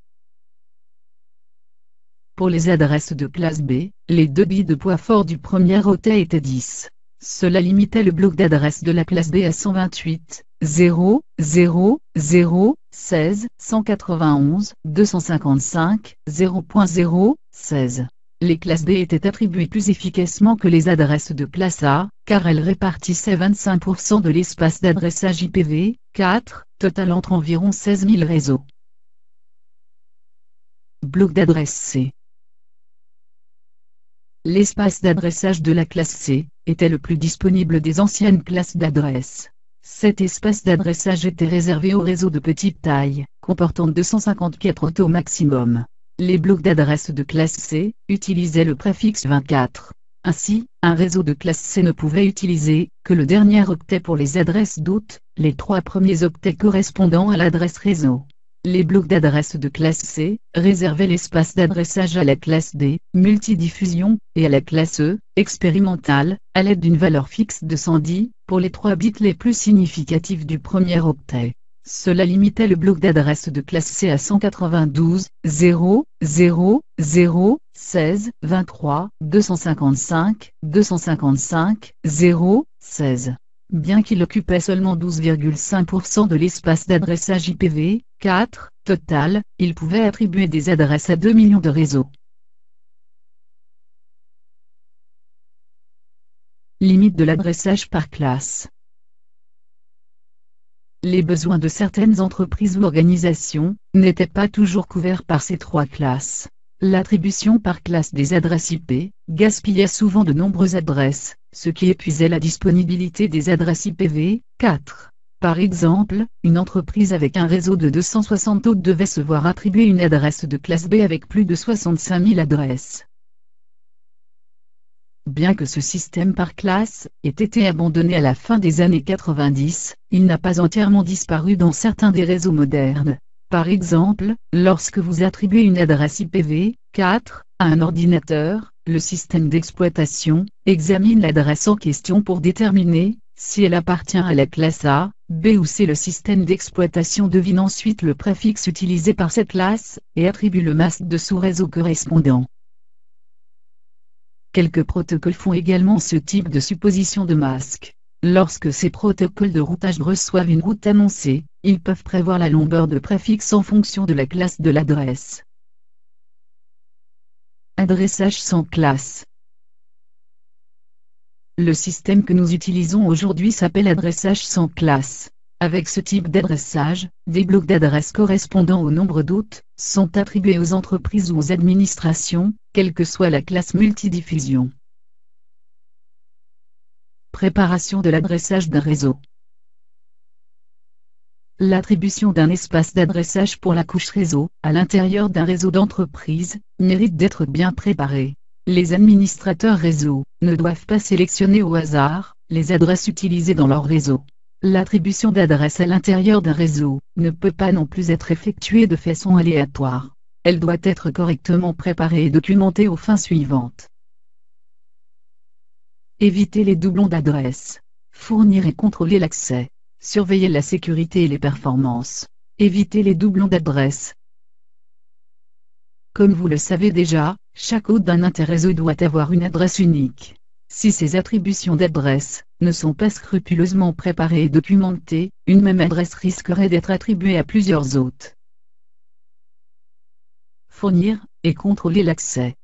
Pour les adresses de classe B, les 2 bits de poids fort du premier octet étaient 10. Cela limitait le bloc d'adresse de la classe B à 128, 0, 0, 0, 16, 191, 255, 0.0, 16. Les classes B étaient attribuées plus efficacement que les adresses de classe A, car elles répartissaient 25% de l'espace d'adressage IPv4, total entre environ 16 000 réseaux. Bloc d'adresse C. L'espace d'adressage de la classe C était le plus disponible des anciennes classes d'adresse. Cet espace d'adressage était réservé aux réseaux de petite taille, comportant 254 hôtes au maximum. Les blocs d'adresse de classe C utilisaient le préfixe 24. Ainsi, un réseau de classe C ne pouvait utiliser que le dernier octet pour les adresses d'hôtes, les 3 premiers octets correspondant à l'adresse réseau. Les blocs d'adresse de classe C réservaient l'espace d'adressage à la classe D, multidiffusion, et à la classe E, expérimentale, à l'aide d'une valeur fixe de 110, pour les 3 bits les plus significatifs du premier octet. Cela limitait le bloc d'adresse de classe C à 192, 0, 0, 0, 16, 23, 255, 255, 0, 16. Bien qu'il occupait seulement 12,5% de l'espace d'adressage IPv4 total, il pouvait attribuer des adresses à 2 millions de réseaux. Limite de l'adressage par classe. Les besoins de certaines entreprises ou organisations n'étaient pas toujours couverts par ces 3 classes. L'attribution par classe des adresses IP gaspillait souvent de nombreuses adresses, ce qui épuisait la disponibilité des adresses IPv4. Par exemple, une entreprise avec un réseau de 260 hôtes devait se voir attribuer une adresse de classe B avec plus de 65 000 adresses. Bien que ce système par classe ait été abandonné à la fin des années 90, il n'a pas entièrement disparu dans certains des réseaux modernes. Par exemple, lorsque vous attribuez une adresse IPv4 à un ordinateur, le système d'exploitation examine l'adresse en question pour déterminer si elle appartient à la classe A, B ou C. Le système d'exploitation devine ensuite le préfixe utilisé par cette classe et attribue le masque de sous-réseau correspondant. Quelques protocoles font également ce type de supposition de masque. Lorsque ces protocoles de routage reçoivent une route annoncée, ils peuvent prévoir la longueur de préfixe en fonction de la classe de l'adresse. Adressage sans classe. Le système que nous utilisons aujourd'hui s'appelle adressage sans classe. Avec ce type d'adressage, des blocs d'adresses correspondant au nombre d'hôtes sont attribués aux entreprises ou aux administrations, quelle que soit la classe multidiffusion. Préparation de l'adressage d'un réseau. L'attribution d'un espace d'adressage pour la couche réseau, à l'intérieur d'un réseau d'entreprise, mérite d'être bien préparée. Les administrateurs réseau ne doivent pas sélectionner au hasard les adresses utilisées dans leur réseau. L'attribution d'adresses à l'intérieur d'un réseau ne peut pas non plus être effectuée de façon aléatoire. Elle doit être correctement préparée et documentée aux fins suivantes. Éviter les doublons d'adresses. Fournir et contrôler l'accès. Surveiller la sécurité et les performances. Éviter les doublons d'adresses. Comme vous le savez déjà, chaque hôte d'un interréseau doit avoir une adresse unique. Si ces attributions d'adresses ne sont pas scrupuleusement préparées et documentées, une même adresse risquerait d'être attribuée à plusieurs hôtes. Fournir et contrôler l'accès.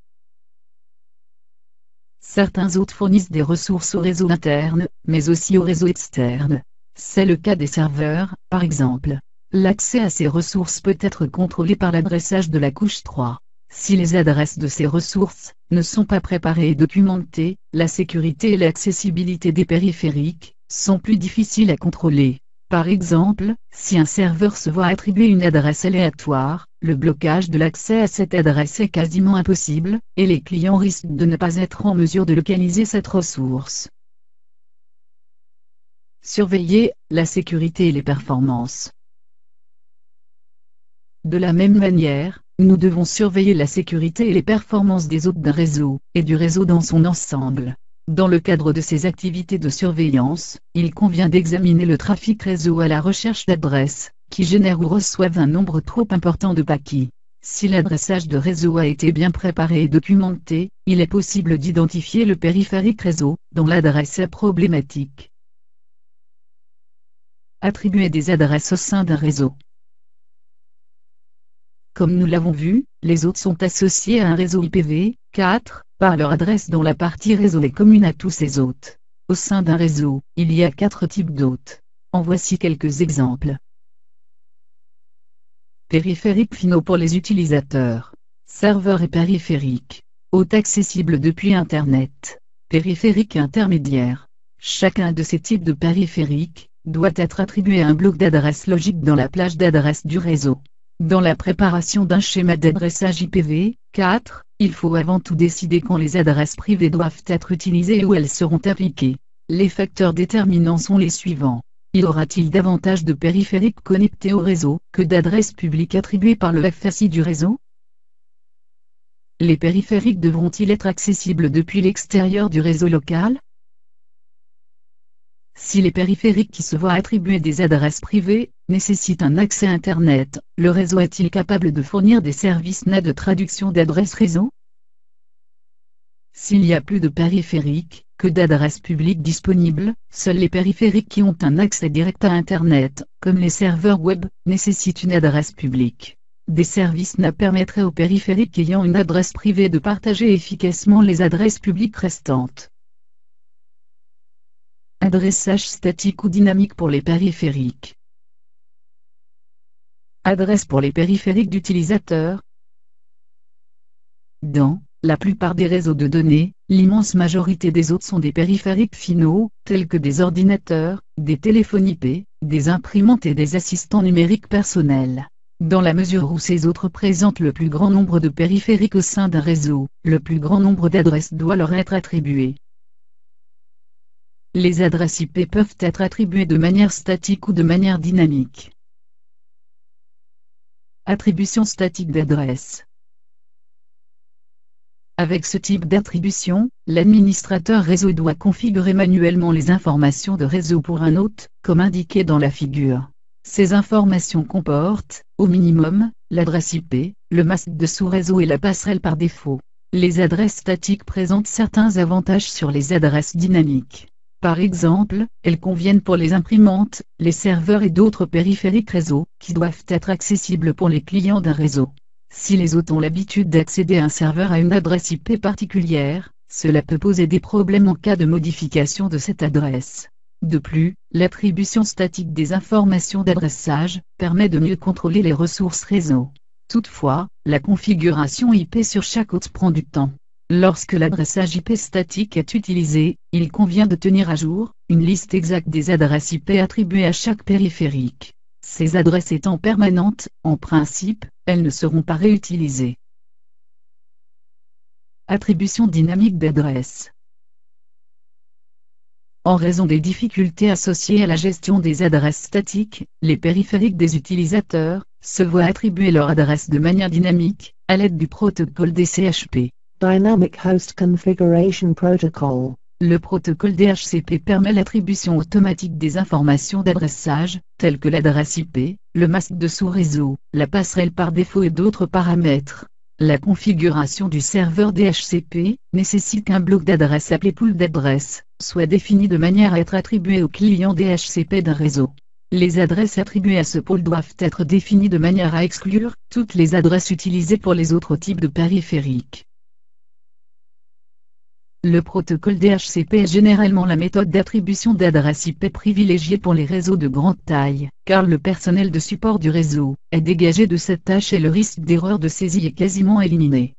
Certains hôtes fournissent des ressources au réseau interne, mais aussi au réseau externe. C'est le cas des serveurs, par exemple. L'accès à ces ressources peut être contrôlé par l'adressage de la couche 3. Si les adresses de ces ressources ne sont pas préparées et documentées, la sécurité et l'accessibilité des périphériques sont plus difficiles à contrôler. Par exemple, si un serveur se voit attribuer une adresse aléatoire, le blocage de l'accès à cette adresse est quasiment impossible, et les clients risquent de ne pas être en mesure de localiser cette ressource. Surveiller la sécurité et les performances. De la même manière, nous devons surveiller la sécurité et les performances des hôtes d'un réseau, et du réseau dans son ensemble. Dans le cadre de ces activités de surveillance, il convient d'examiner le trafic réseau à la recherche d'adresses, qui génèrent ou reçoivent un nombre trop important de paquets. Si l'adressage de réseau a été bien préparé et documenté, il est possible d'identifier le périphérique réseau, dont l'adresse est problématique. Attribuer des adresses au sein d'un réseau. Comme nous l'avons vu, les hôtes sont associés à un réseau IPv4, par leur adresse dont la partie réseau est commune à tous ces hôtes. Au sein d'un réseau, il y a 4 types d'hôtes. En voici quelques exemples. Périphériques finaux pour les utilisateurs. Serveurs et périphériques. Hôtes accessibles depuis Internet. Périphériques intermédiaires. Chacun de ces types de périphériques doit être attribué à un bloc d'adresse logique dans la plage d'adresse du réseau. Dans la préparation d'un schéma d'adressage IPv4, il faut avant tout décider quand les adresses privées doivent être utilisées et où elles seront appliquées. Les facteurs déterminants sont les suivants. Y aura-t-il davantage de périphériques connectés au réseau que d'adresses publiques attribuées par le FSI du réseau? Les périphériques devront-ils être accessibles depuis l'extérieur du réseau local? Si les périphériques qui se voient attribuer des adresses privées nécessitent un accès Internet, le réseau est-il capable de fournir des services nets de traduction d'adresses réseau? S'il y a plus de périphériques que d'adresses publiques disponibles, seuls les périphériques qui ont un accès direct à Internet, comme les serveurs web, nécessitent une adresse publique. Des services NAT permettraient aux périphériques ayant une adresse privée de partager efficacement les adresses publiques restantes. Adressage statique ou dynamique pour les périphériques. Adresse pour les périphériques d'utilisateurs. Dans La plupart des réseaux de données, l'immense majorité des autres sont des périphériques finaux, tels que des ordinateurs, des téléphones IP, des imprimantes et des assistants numériques personnels. Dans la mesure où ces autres présentent le plus grand nombre de périphériques au sein d'un réseau, le plus grand nombre d'adresses doit leur être attribué. Les adresses IP peuvent être attribuées de manière statique ou de manière dynamique. Attribution statique d'adresse. Avec ce type d'attribution, l'administrateur réseau doit configurer manuellement les informations de réseau pour un hôte, comme indiqué dans la figure. Ces informations comportent, au minimum, l'adresse IP, le masque de sous-réseau et la passerelle par défaut. Les adresses statiques présentent certains avantages sur les adresses dynamiques. Par exemple, elles conviennent pour les imprimantes, les serveurs et d'autres périphériques réseau, qui doivent être accessibles pour les clients d'un réseau. Si les hôtes ont l'habitude d'accéder à un serveur à une adresse IP particulière, cela peut poser des problèmes en cas de modification de cette adresse. De plus, l'attribution statique des informations d'adressage permet de mieux contrôler les ressources réseau. Toutefois, la configuration IP sur chaque hôte prend du temps. Lorsque l'adressage IP statique est utilisé, il convient de tenir à jour une liste exacte des adresses IP attribuées à chaque périphérique. Ces adresses étant permanentes, en principe, elles ne seront pas réutilisées. Attribution dynamique d'adresses. En raison des difficultés associées à la gestion des adresses statiques, les périphériques des utilisateurs se voient attribuer leur adresse de manière dynamique, à l'aide du protocole DCHP. Dynamic Host Configuration Protocol. Le protocole DHCP permet l'attribution automatique des informations d'adressage, telles que l'adresse IP, le masque de sous-réseau, la passerelle par défaut et d'autres paramètres. La configuration du serveur DHCP nécessite qu'un bloc d'adresses appelé pool d'adresses soit défini de manière à être attribué au client DHCP d'un réseau. Les adresses attribuées à ce pool doivent être définies de manière à exclure toutes les adresses utilisées pour les autres types de périphériques. Le protocole DHCP est généralement la méthode d'attribution d'adresses IP privilégiée pour les réseaux de grande taille, car le personnel de support du réseau est dégagé de cette tâche et le risque d'erreur de saisie est quasiment éliminé.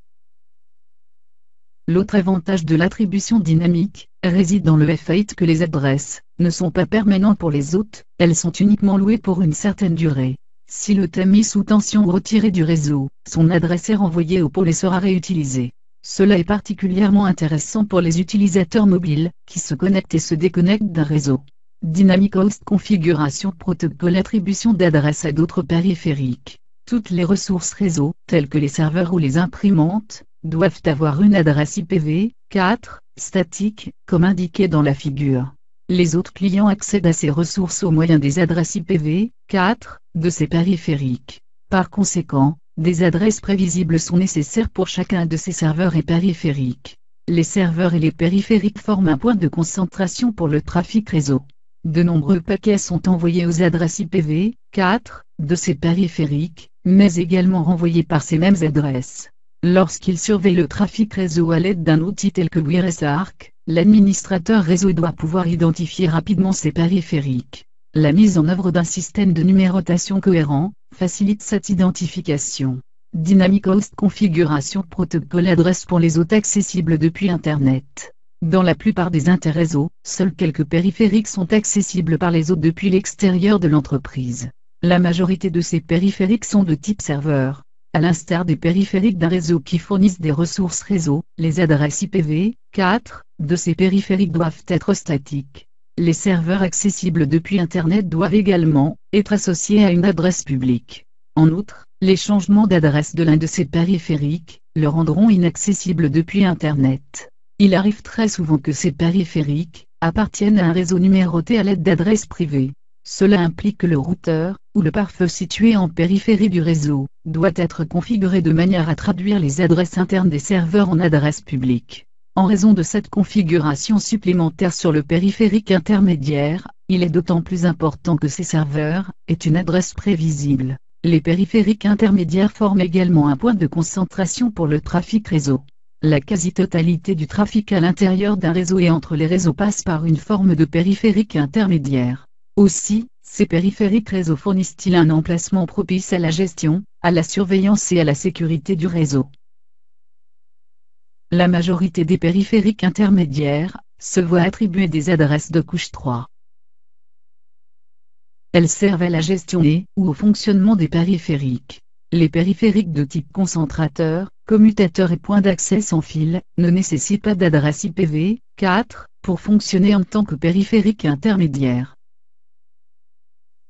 L'autre avantage de l'attribution dynamique réside dans le fait que les adresses ne sont pas permanentes pour les hôtes, elles sont uniquement louées pour une certaine durée. Si l'hôte est mis sous tension ou retiré du réseau, son adresse est renvoyée au pôle et sera réutilisée. Cela est particulièrement intéressant pour les utilisateurs mobiles, qui se connectent et se déconnectent d'un réseau. Dynamic Host Configuration Protocol attribution d'adresses à d'autres périphériques. Toutes les ressources réseau, telles que les serveurs ou les imprimantes, doivent avoir une adresse IPv4, statique, comme indiqué dans la figure. Les autres clients accèdent à ces ressources au moyen des adresses IPv4 de ces périphériques. Par conséquent, des adresses prévisibles sont nécessaires pour chacun de ces serveurs et périphériques. Les serveurs et les périphériques forment un point de concentration pour le trafic réseau. De nombreux paquets sont envoyés aux adresses IPv4 de ces périphériques, mais également renvoyés par ces mêmes adresses. Lorsqu'il surveille le trafic réseau à l'aide d'un outil tel que WiresArch, l'administrateur réseau doit pouvoir identifier rapidement ces périphériques. La mise en œuvre d'un système de numérotation cohérent facilite cette identification. Dynamic Host Configuration Protocol adresse pour les hôtes accessibles depuis Internet. Dans la plupart des interréseaux, seuls quelques périphériques sont accessibles par les hôtes depuis l'extérieur de l'entreprise. La majorité de ces périphériques sont de type serveur. À l'instar des périphériques d'un réseau qui fournissent des ressources réseau, les adresses IPv4 de ces périphériques doivent être statiques. Les serveurs accessibles depuis Internet doivent également être associés à une adresse publique. En outre, les changements d'adresse de l'un de ces périphériques le rendront inaccessible depuis Internet. Il arrive très souvent que ces périphériques appartiennent à un réseau numéroté à l'aide d'adresses privées. Cela implique que le routeur, ou le pare-feu situé en périphérie du réseau, doit être configuré de manière à traduire les adresses internes des serveurs en adresses publiques. En raison de cette configuration supplémentaire sur le périphérique intermédiaire, il est d'autant plus important que ces serveurs aient une adresse prévisible. Les périphériques intermédiaires forment également un point de concentration pour le trafic réseau. La quasi-totalité du trafic à l'intérieur d'un réseau et entre les réseaux passe par une forme de périphérique intermédiaire. Aussi, ces périphériques réseau fournissent-ils un emplacement propice à la gestion, à la surveillance et à la sécurité du réseau. la majorité des périphériques intermédiaires se voient attribuer des adresses de couche 3. Elles servent à la gestion ou au fonctionnement des périphériques. Les périphériques de type concentrateur, commutateur et point d'accès sans fil ne nécessitent pas d'adresse IPv4 pour fonctionner en tant que périphérique intermédiaire.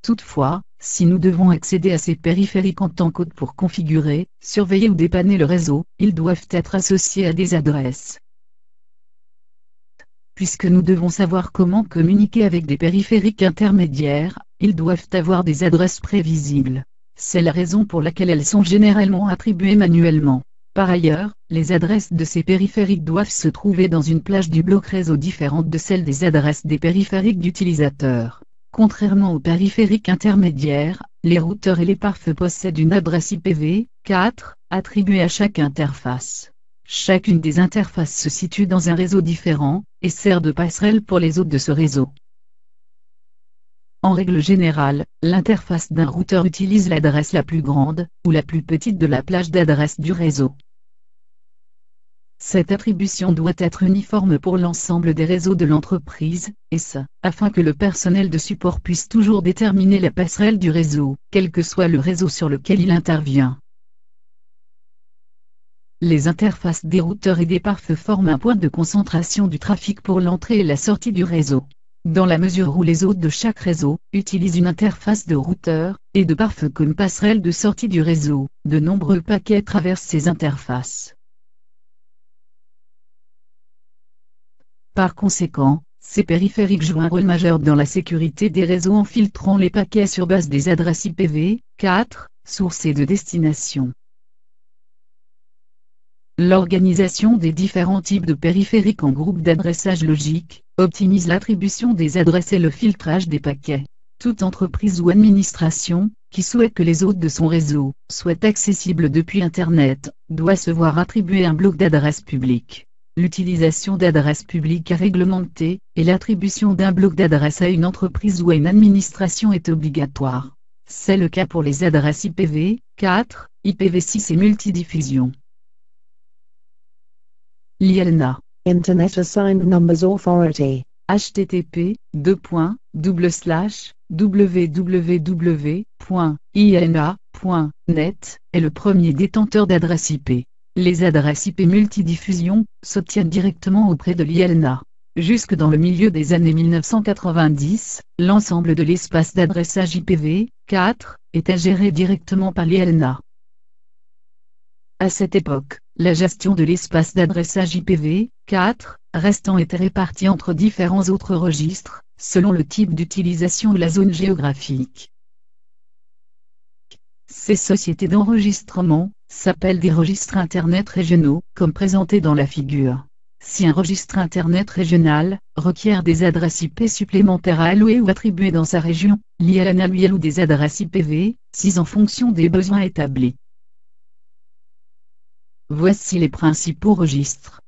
Toutefois, si nous devons accéder à ces périphériques en tant qu'hôte pour configurer, surveiller ou dépanner le réseau, ils doivent être associés à des adresses. Puisque nous devons savoir comment communiquer avec des périphériques intermédiaires, ils doivent avoir des adresses prévisibles. C'est la raison pour laquelle elles sont généralement attribuées manuellement. Par ailleurs, les adresses de ces périphériques doivent se trouver dans une plage du bloc réseau différente de celle des adresses des périphériques d'utilisateurs. Contrairement aux périphériques intermédiaires, les routeurs et les pare-feux possèdent une adresse IPv4 attribuée à chaque interface. Chacune des interfaces se situe dans un réseau différent et sert de passerelle pour les hôtes de ce réseau. En règle générale, l'interface d'un routeur utilise l'adresse la plus grande ou la plus petite de la plage d'adresses du réseau. Cette attribution doit être uniforme pour l'ensemble des réseaux de l'entreprise, et ce, afin que le personnel de support puisse toujours déterminer la passerelle du réseau, quel que soit le réseau sur lequel il intervient. Les interfaces des routeurs et des pare-feux forment un point de concentration du trafic pour l'entrée et la sortie du réseau. Dans la mesure où les hôtes de chaque réseau utilisent une interface de routeur et de pare-feu comme passerelle de sortie du réseau, de nombreux paquets traversent ces interfaces. Par conséquent, ces périphériques jouent un rôle majeur dans la sécurité des réseaux en filtrant les paquets sur base des adresses IPv4, source et de destination. L'organisation des différents types de périphériques en groupes d'adressage logique optimise l'attribution des adresses et le filtrage des paquets. Toute entreprise ou administration qui souhaite que les hôtes de son réseau soient accessibles depuis Internet doit se voir attribuer un bloc d'adresses publiques. L'utilisation d'adresses publiques est réglementée et l'attribution d'un bloc d'adresses à une entreprise ou à une administration est obligatoire. C'est le cas pour les adresses IPv4, IPv6 et multidiffusion. l'IANA. Internet Assigned Numbers Authority. http://www.iana.net est le premier détenteur d'adresses IP. Les adresses IP multidiffusion s'obtiennent directement auprès de l'IANA. Jusque dans le milieu des années 1990, l'ensemble de l'espace d'adressage IPv4 était géré directement par l'IANA. À cette époque, la gestion de l'espace d'adressage IPv4 restant était répartie entre différents autres registres, selon le type d'utilisation ou la zone géographique. Ces sociétés d'enregistrement s'appellent des registres Internet régionaux, comme présenté dans la figure. Si un registre Internet régional requiert des adresses IP supplémentaires à allouer ou attribuer dans sa région, l'IANA lui alloue des adresses IPv6 en fonction des besoins établis. Voici les principaux registres.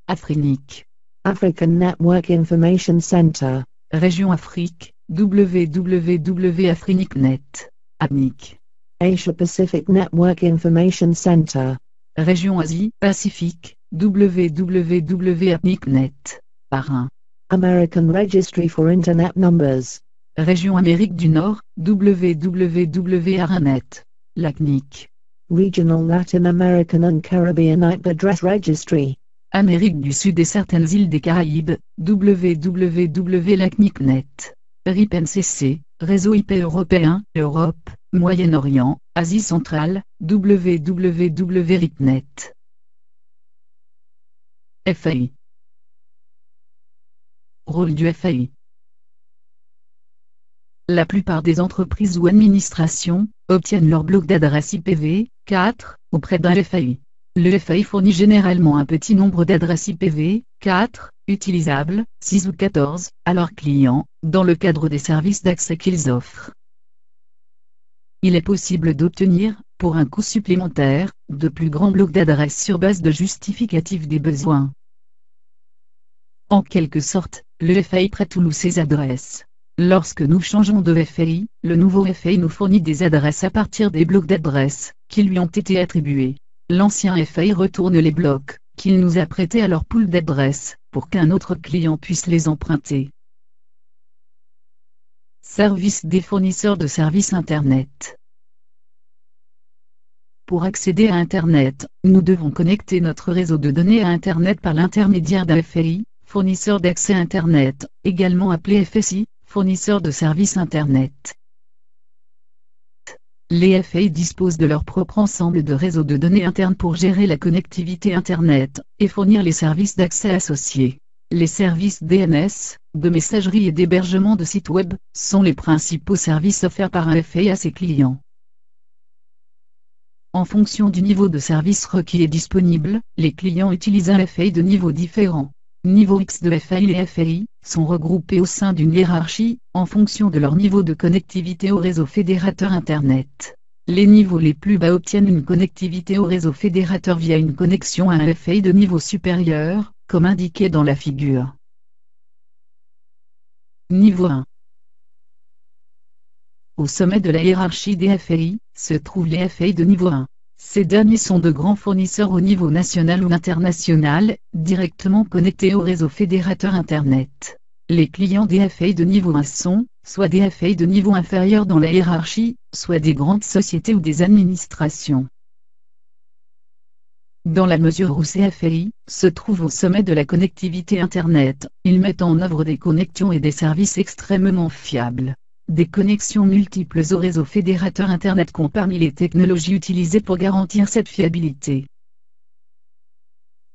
Afrinic. African Network Information Center. Région Afrique, www.afrinicnet. APNIC. Asia Pacific Network Information Center. Région Asie Pacifique, www.apnicnet. Parrain. American Registry for Internet Numbers. Région Amérique du Nord, www.aranet. LACNIC. Regional Latin American and Caribbean IP Address Registry. Amérique du Sud et certaines îles des Caraïbes, www.lacnicnet. RIP-NCC, Réseau IP européen, Europe, Moyen-Orient, Asie centrale, www.ripnet. FAI. Rôle du FAI. La plupart des entreprises ou administrations obtiennent leur bloc d'adresse IPv4 auprès d'un FAI. Le FAI fournit généralement un petit nombre d'adresses IPv4 utilisables, 6 ou 14, à leurs clients, dans le cadre des services d'accès qu'ils offrent. Il est possible d'obtenir, pour un coût supplémentaire, de plus grands blocs d'adresses sur base de justificatifs des besoins. En quelque sorte, le FAI prête ou loue ses adresses. Lorsque nous changeons de FAI, le nouveau FAI nous fournit des adresses à partir des blocs d'adresses qui lui ont été attribués. l'ancien FAI retourne les blocs qu'il nous a prêtés à leur pool d'adresses, pour qu'un autre client puisse les emprunter. Service des fournisseurs de services Internet. Pour accéder à Internet, nous devons connecter notre réseau de données à Internet par l'intermédiaire d'un FAI, fournisseur d'accès Internet, également appelé FSI, fournisseur de services Internet. Les FAI disposent de leur propre ensemble de réseaux de données internes pour gérer la connectivité Internet, et fournir les services d'accès associés. Les services DNS, de messagerie et d'hébergement de sites web, sont les principaux services offerts par un FAI à ses clients. En fonction du niveau de service requis et disponible, les clients utilisent un FAI de niveaux différents. Niveau X de FAI. Les FAI sont regroupés au sein d'une hiérarchie, en fonction de leur niveau de connectivité au réseau fédérateur Internet. Les niveaux les plus bas obtiennent une connectivité au réseau fédérateur via une connexion à un FAI de niveau supérieur, comme indiqué dans la figure. Niveau 1. Au sommet de la hiérarchie des FAI, se trouvent les FAI de niveau 1. Ces derniers sont de grands fournisseurs au niveau national ou international, directement connectés au réseau fédérateur Internet. Les clients des FAI de niveau 1 sont, soit des FAI de niveau inférieur dans la hiérarchie, soit des grandes sociétés ou des administrations. Dans la mesure où ces FAI se trouvent au sommet de la connectivité Internet, ils mettent en œuvre des connexions et des services extrêmement fiables. Des connexions multiples au réseau fédérateur Internet comptent parmi les technologies utilisées pour garantir cette fiabilité.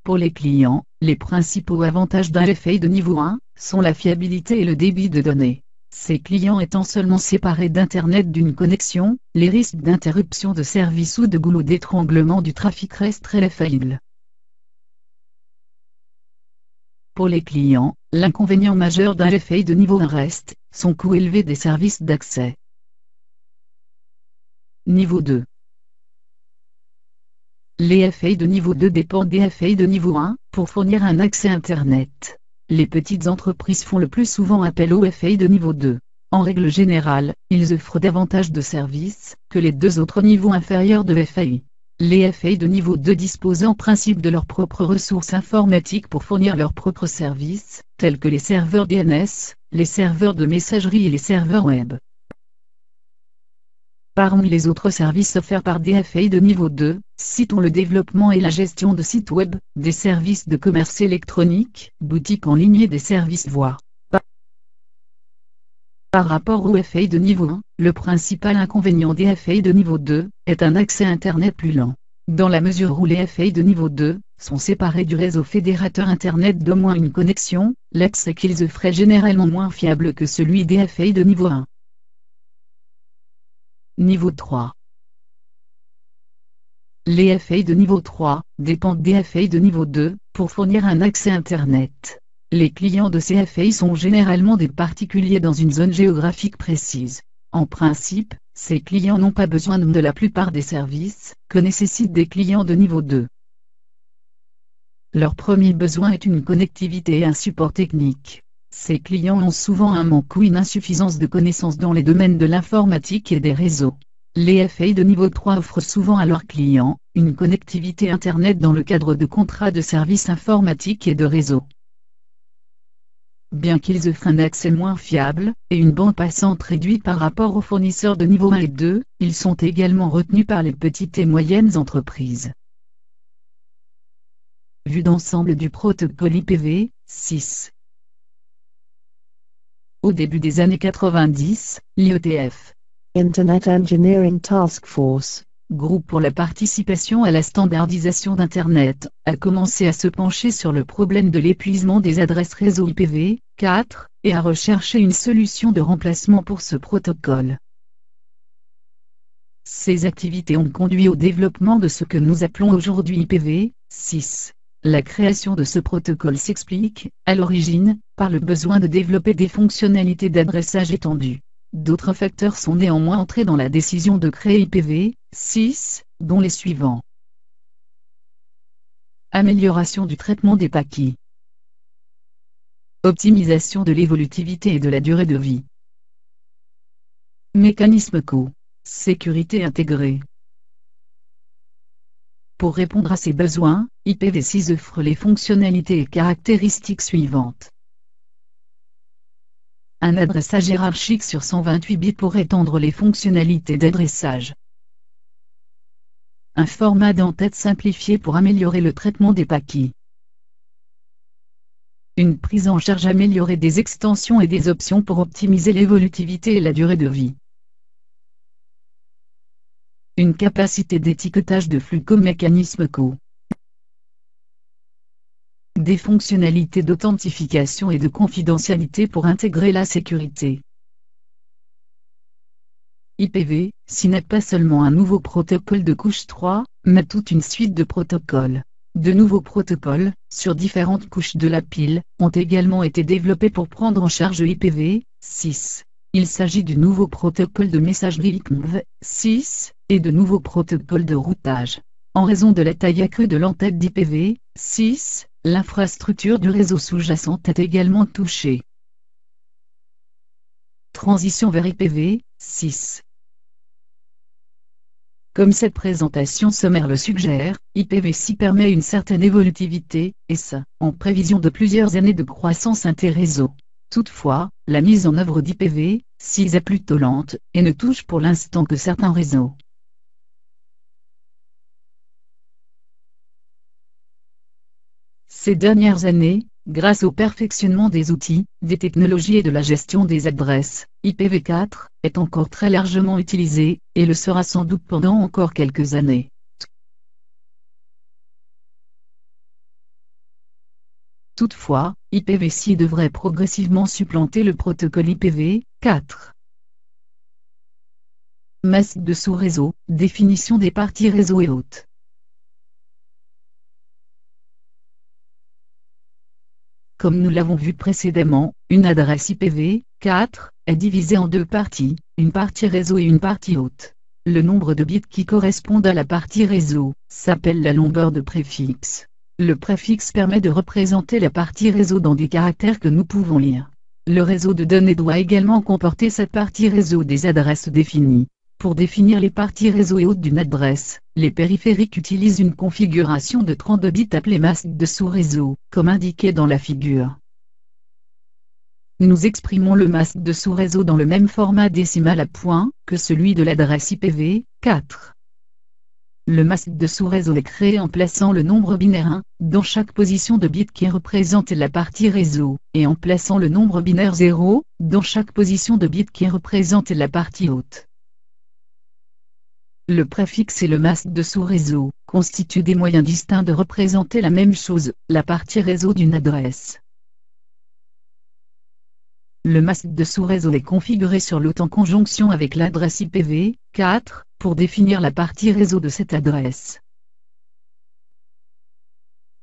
Pour les clients, les principaux avantages d'un FAI de niveau 1 sont la fiabilité et le débit de données. Ces clients étant seulement séparés d'Internet d'une connexion, les risques d'interruption de service ou de goulot d'étranglement du trafic restent très faibles. Pour les clients, l'inconvénient majeur d'un FAI de niveau 1 reste son coût élevé des services d'accès. Niveau 2. Les FAI de niveau 2 dépendent des FAI de niveau 1 pour fournir un accès Internet. Les petites entreprises font le plus souvent appel aux FAI de niveau 2. En règle générale, ils offrent davantage de services que les deux autres niveaux inférieurs de FAI. Les FAI de niveau 2 disposent en principe de leurs propres ressources informatiques pour fournir leurs propres services, tels que les serveurs DNS, les serveurs de messagerie et les serveurs web. Parmi les autres services offerts par des FAI de niveau 2, citons le développement et la gestion de sites web, des services de commerce électronique, boutiques en ligne et des services voix. Par rapport aux FAI de niveau 1, le principal inconvénient des FAI de niveau 2 est un accès Internet plus lent. Dans la mesure où les FAI de niveau 2 sont séparés du réseau fédérateur Internet d'au moins une connexion, l'accès qu'ils offrent est généralement moins fiable que celui des FAI de niveau 1. Niveau 3. Les FAI de niveau 3 dépendent des FAI de niveau 2 pour fournir un accès Internet. Les clients de ces FAI sont généralement des particuliers dans une zone géographique précise. En principe, ces clients n'ont pas besoin de la plupart des services que nécessitent des clients de niveau 2. Leur premier besoin est une connectivité et un support technique. Ces clients ont souvent un manque ou une insuffisance de connaissances dans les domaines de l'informatique et des réseaux. Les FAI de niveau 3 offrent souvent à leurs clients une connectivité Internet dans le cadre de contrats de services informatiques et de réseau. Bien qu'ils offrent un accès moins fiable et une bande passante réduite par rapport aux fournisseurs de niveau 1 et 2, ils sont également retenus par les petites et moyennes entreprises. Vue d'ensemble du protocole IPv6. Au début des années 90, l'IETF, Internet Engineering Task Force, groupe pour la participation à la standardisation d'Internet, a commencé à se pencher sur le problème de l'épuisement des adresses réseau IPv4, et à rechercher une solution de remplacement pour ce protocole. Ces activités ont conduit au développement de ce que nous appelons aujourd'hui IPv6. La création de ce protocole s'explique, à l'origine, par le besoin de développer des fonctionnalités d'adressage étendues. D'autres facteurs sont néanmoins entrés dans la décision de créer IPv6, dont les suivants. Amélioration du traitement des paquets. Optimisation de l'évolutivité et de la durée de vie. Mécanisme co. Sécurité intégrée. Pour répondre à ces besoins, IPv6 offre les fonctionnalités et caractéristiques suivantes. Un adressage hiérarchique sur 128 bits pour étendre les fonctionnalités d'adressage. Un format d'entête simplifié pour améliorer le traitement des paquets. Une prise en charge améliorée des extensions et des options pour optimiser l'évolutivité et la durée de vie. Une capacité d'étiquetage de flux comme mécanisme CO. Des fonctionnalités d'authentification et de confidentialité pour intégrer la sécurité. IPv6 n'est pas seulement un nouveau protocole de couche 3, mais toute une suite de protocoles. De nouveaux protocoles, sur différentes couches de la pile, ont également été développés pour prendre en charge IPv6. Il s'agit du nouveau protocole de messagerie IPv6, et de nouveaux protocoles de routage. En raison de la taille accrue de l'entête d'IPv6, l'infrastructure du réseau sous-jacent est également touchée. Transition vers IPv6. Comme cette présentation sommaire le suggère, IPv6 permet une certaine évolutivité, et ce, en prévision de plusieurs années de croissance interréseau. Toutefois, la mise en œuvre d'IPv6 est plutôt lente, et ne touche pour l'instant que certains réseaux. Ces dernières années, grâce au perfectionnement des outils, des technologies et de la gestion des adresses, IPv4 est encore très largement utilisé, et le sera sans doute pendant encore quelques années. Toutefois, IPv6 devrait progressivement supplanter le protocole IPv4. Masque de sous-réseau, définition des parties réseau et hôtes. Comme nous l'avons vu précédemment, une adresse IPv4 est divisée en deux parties, une partie réseau et une partie hôte. Le nombre de bits qui correspondent à la partie réseau s'appelle la longueur de préfixe. Le préfixe permet de représenter la partie réseau dans des caractères que nous pouvons lire. Le réseau de données doit également comporter cette partie réseau des adresses définies. Pour définir les parties réseau et hôtes d'une adresse, les périphériques utilisent une configuration de 32 bits appelée masque de sous-réseau, comme indiqué dans la figure. Nous exprimons le masque de sous-réseau dans le même format décimal à point que celui de l'adresse IPv4. Le masque de sous-réseau est créé en plaçant le nombre binaire 1 dans chaque position de bits qui représente la partie réseau, et en plaçant le nombre binaire 0 dans chaque position de bits qui représente la partie hôte. Le préfixe et le masque de sous-réseau constituent des moyens distincts de représenter la même chose, la partie réseau d'une adresse. Le masque de sous-réseau est configuré sur l'hôte en conjonction avec l'adresse IPv4 pour définir la partie réseau de cette adresse.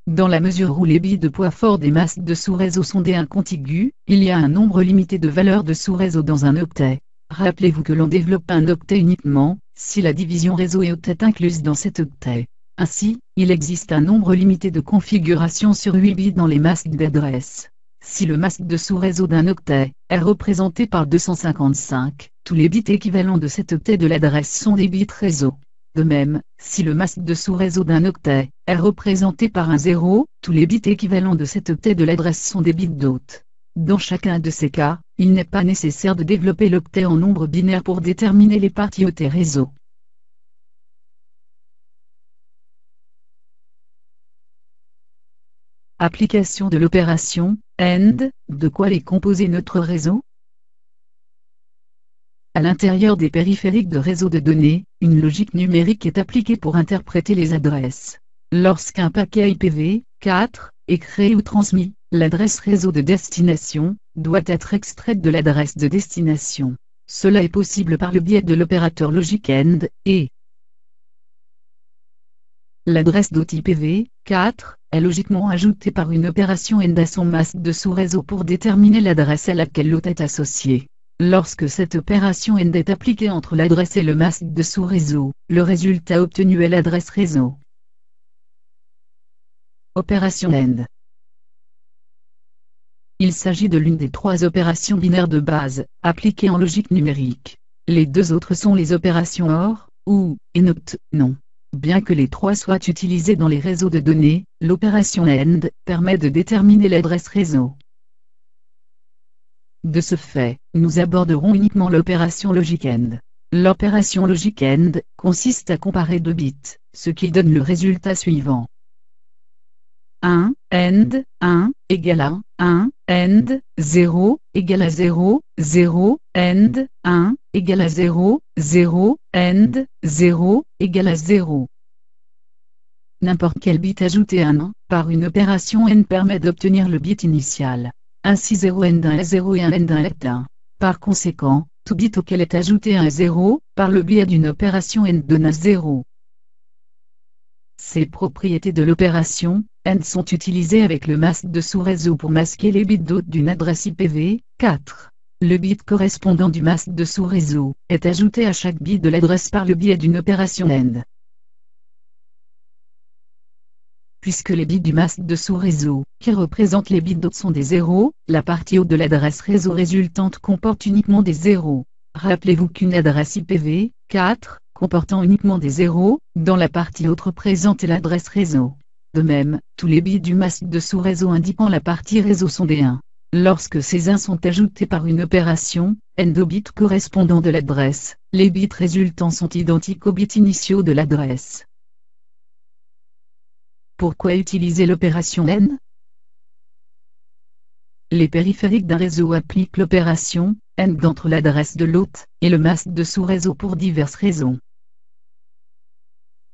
Dans la mesure où les bits de poids fort des masques de sous-réseau sont des 1 contigus, il y a un nombre limité de valeurs de sous-réseau dans un octet. Rappelez-vous que l'on développe un octet uniquement si la division réseau et hôte est incluse dans cet octet. Ainsi, il existe un nombre limité de configurations sur 8 bits dans les masques d'adresse. Si le masque de sous-réseau d'un octet est représenté par 255, tous les bits équivalents de cet octet de l'adresse sont des bits réseau. De même, si le masque de sous-réseau d'un octet est représenté par un 0, tous les bits équivalents de cet octet de l'adresse sont des bits d'hôte. Dans chacun de ces cas, il n'est pas nécessaire de développer l'octet en nombre binaire pour déterminer les parties hôtes et réseau. Application de l'opération AND, de quoi les composer notre réseau? À l'intérieur des périphériques de réseau de données, une logique numérique est appliquée pour interpréter les adresses. Lorsqu'un paquet IPv4 est créé ou transmis, l'adresse réseau de destination doit être extraite de l'adresse de destination. Cela est possible par le biais de l'opérateur logique AND, et l'adresse d'hôte IPv4 est logiquement ajoutée par une opération AND à son masque de sous-réseau pour déterminer l'adresse à laquelle l'hôte est associé. Lorsque cette opération AND est appliquée entre l'adresse et le masque de sous-réseau, le résultat obtenu est l'adresse réseau. Opération AND. Il s'agit de l'une des 3 opérations binaires de base, appliquées en logique numérique. Les 2 autres sont les opérations OR, ou, et NOT, non. Bien que les trois soient utilisés dans les réseaux de données, l'opération AND permet de déterminer l'adresse réseau. De ce fait, nous aborderons uniquement l'opération logic AND. L'opération logic AND consiste à comparer deux bits, ce qui donne le résultat suivant. 1, AND, 1, égale à 1, AND, 0, égale à 0, 0, AND, 1, égale à 0, 0, AND, 0, égale à 0. N'importe quel bit ajouté à 1 par une opération AND permet d'obtenir le bit initial. Ainsi 0 AND1 est 0 et 1 AND1 est 1. Par conséquent, tout bit auquel est ajouté un 0, par le biais d'une opération AND donne un 0. Ces propriétés de l'opération AND sont utilisées avec le masque de sous-réseau pour masquer les bits d'hôte d'une adresse IPv4. Le bit correspondant du masque de sous-réseau est ajouté à chaque bit de l'adresse par le biais d'une opération AND. Puisque les bits du masque de sous-réseau, qui représentent les bits d'hôte sont des zéros, la partie haute de l'adresse réseau résultante comporte uniquement des zéros. Rappelez-vous qu'une adresse IPv4, comportant uniquement des zéros, dans la partie haute représente l'adresse réseau. De même, tous les bits du masque de sous-réseau indiquant la partie réseau sont des 1. Lorsque ces 1 sont ajoutés par une opération AND aux bits correspondants de l'adresse, les bits résultants sont identiques aux bits initiaux de l'adresse. Pourquoi utiliser l'opération AND? Les périphériques d'un réseau appliquent l'opération AND entre l'adresse de l'hôte et le masque de sous-réseau pour diverses raisons.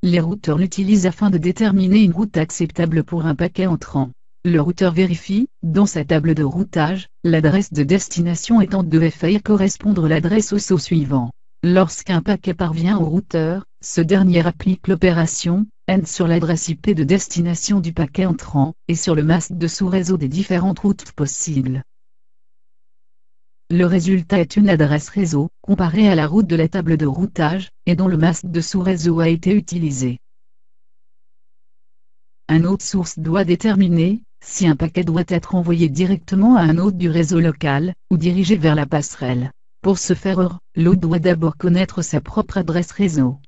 Les routeurs l'utilisent afin de déterminer une route acceptable pour un paquet entrant. Le routeur vérifie, dans sa table de routage, l'adresse de destination et tente de faire correspondre l'adresse au saut suivant. Lorsqu'un paquet parvient au routeur, ce dernier applique l'opération AND sur l'adresse IP de destination du paquet entrant, et sur le masque de sous-réseau des différentes routes possibles. Le résultat est une adresse réseau, comparée à la route de la table de routage, et dont le masque de sous-réseau a été utilisé. Un hôte source doit déterminer si un paquet doit être envoyé directement à un hôte du réseau local, ou dirigé vers la passerelle. Pour ce faire, l'hôte doit d'abord connaître sa propre adresse réseau.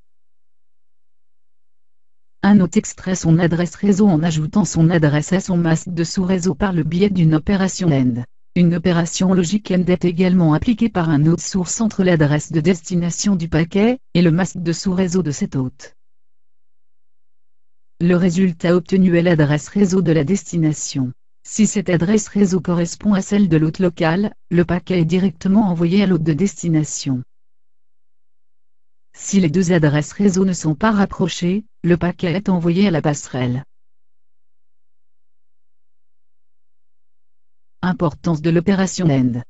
Un hôte extrait son adresse réseau en ajoutant son adresse à son masque de sous-réseau par le biais d'une opération AND. Une opération logique AND est également appliquée par un hôte source entre l'adresse de destination du paquet et le masque de sous-réseau de cet hôte. Le résultat obtenu est l'adresse réseau de la destination. Si cette adresse réseau correspond à celle de l'hôte local, le paquet est directement envoyé à l'hôte de destination. Si les deux adresses réseau ne sont pas rapprochées, le paquet est envoyé à la passerelle. Importance de l'opération AND.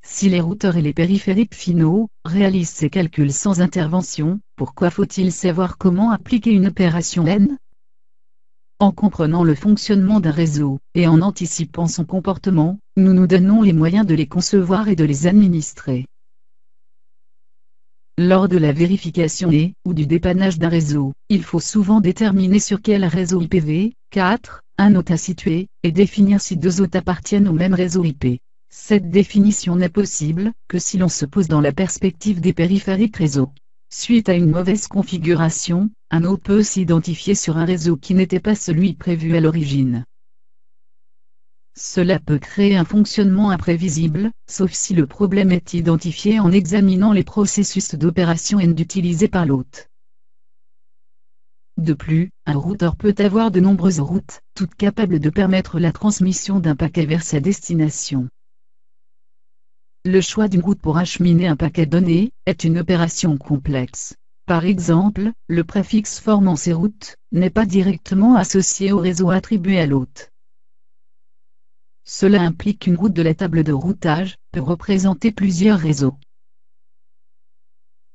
Si les routeurs et les périphériques finaux réalisent ces calculs sans intervention, pourquoi faut-il savoir comment appliquer une opération AND? En comprenant le fonctionnement d'un réseau, et en anticipant son comportement, nous nous donnons les moyens de les concevoir et de les administrer. Lors de la vérification ou du dépannage d'un réseau, il faut souvent déterminer sur quel réseau IPv4 un hôte est situé, et définir si deux hôtes appartiennent au même réseau IP. Cette définition n'est possible que si l'on se pose dans la perspective des périphériques réseau. Suite à une mauvaise configuration, un hôte peut s'identifier sur un réseau qui n'était pas celui prévu à l'origine. Cela peut créer un fonctionnement imprévisible, sauf si le problème est identifié en examinant les processus d'opération AND utilisés par l'hôte. De plus, un routeur peut avoir de nombreuses routes, toutes capables de permettre la transmission d'un paquet vers sa destination. Le choix d'une route pour acheminer un paquet donné est une opération complexe. Par exemple, le préfixe formant ces routes n'est pas directement associé au réseau attribué à l'hôte. Cela implique qu'une route de la table de routage peut représenter plusieurs réseaux.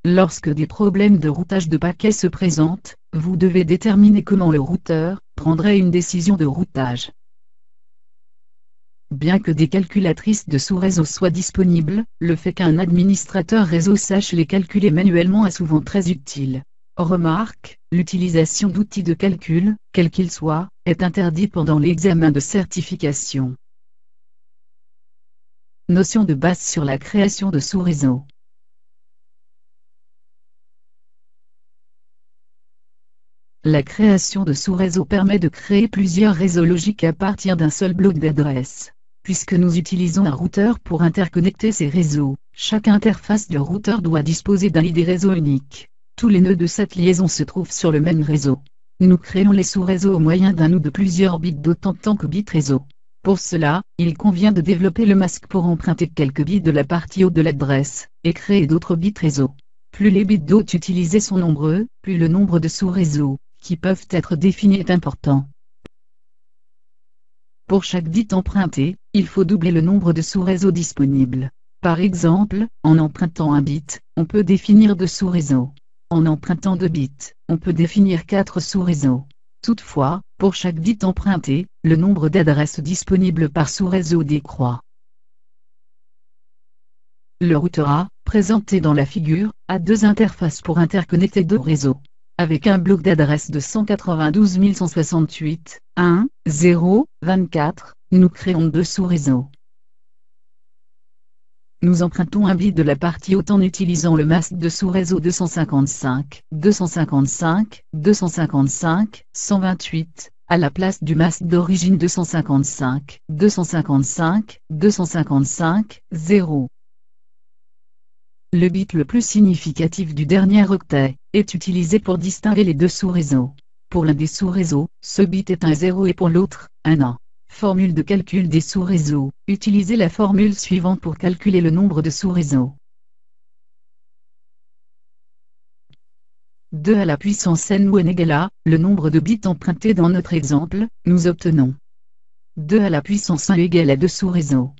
Lorsque des problèmes de routage de paquets se présentent, vous devez déterminer comment le routeur prendrait une décision de routage. Bien que des calculatrices de sous-réseau soient disponibles, le fait qu'un administrateur réseau sache les calculer manuellement est souvent très utile. Remarque, l'utilisation d'outils de calcul, quels qu'ils soient, est interdite pendant l'examen de certification. Notion de base sur la création de sous-réseaux. La création de sous-réseaux permet de créer plusieurs réseaux logiques à partir d'un seul bloc d'adresse. Puisque nous utilisons un routeur pour interconnecter ces réseaux, chaque interface du routeur doit disposer d'un ID réseau unique. Tous les nœuds de cette liaison se trouvent sur le même réseau. Nous créons les sous-réseaux au moyen d'un ou de plusieurs bits d'autant que bits réseau. Pour cela, il convient de développer le masque pour emprunter quelques bits de la partie haute de l'adresse, et créer d'autres bits réseau. Plus les bits d'hôte utilisés sont nombreux, plus le nombre de sous-réseaux, qui peuvent être définis est important. Pour chaque bit emprunté, il faut doubler le nombre de sous-réseaux disponibles. Par exemple, en empruntant un bit, on peut définir 2 sous-réseaux. En empruntant 2 bits, on peut définir 4 sous-réseaux. Toutefois, pour chaque bit emprunté, le nombre d'adresses disponibles par sous-réseau décroît. Le routeur A, présenté dans la figure, a 2 interfaces pour interconnecter 2 réseaux. Avec un bloc d'adresse de 192 168, 1, 0, 24, nous créons 2 sous-réseaux. Nous empruntons un bit de la partie haute en utilisant le masque de sous-réseau 255, 255, 255, 128, à la place du masque d'origine 255, 255, 255, 0. Le bit le plus significatif du dernier octet est utilisé pour distinguer les 2 sous-réseaux. Pour l'un des sous-réseaux, ce bit est un 0 et pour l'autre, un 1. Formule de calcul des sous-réseaux. Utilisez la formule suivante pour calculer le nombre de sous-réseaux. 2 à la puissance n ou n égale à, le nombre de bits empruntés dans notre exemple, nous obtenons 2 à la puissance 1 égale à 2 sous-réseaux.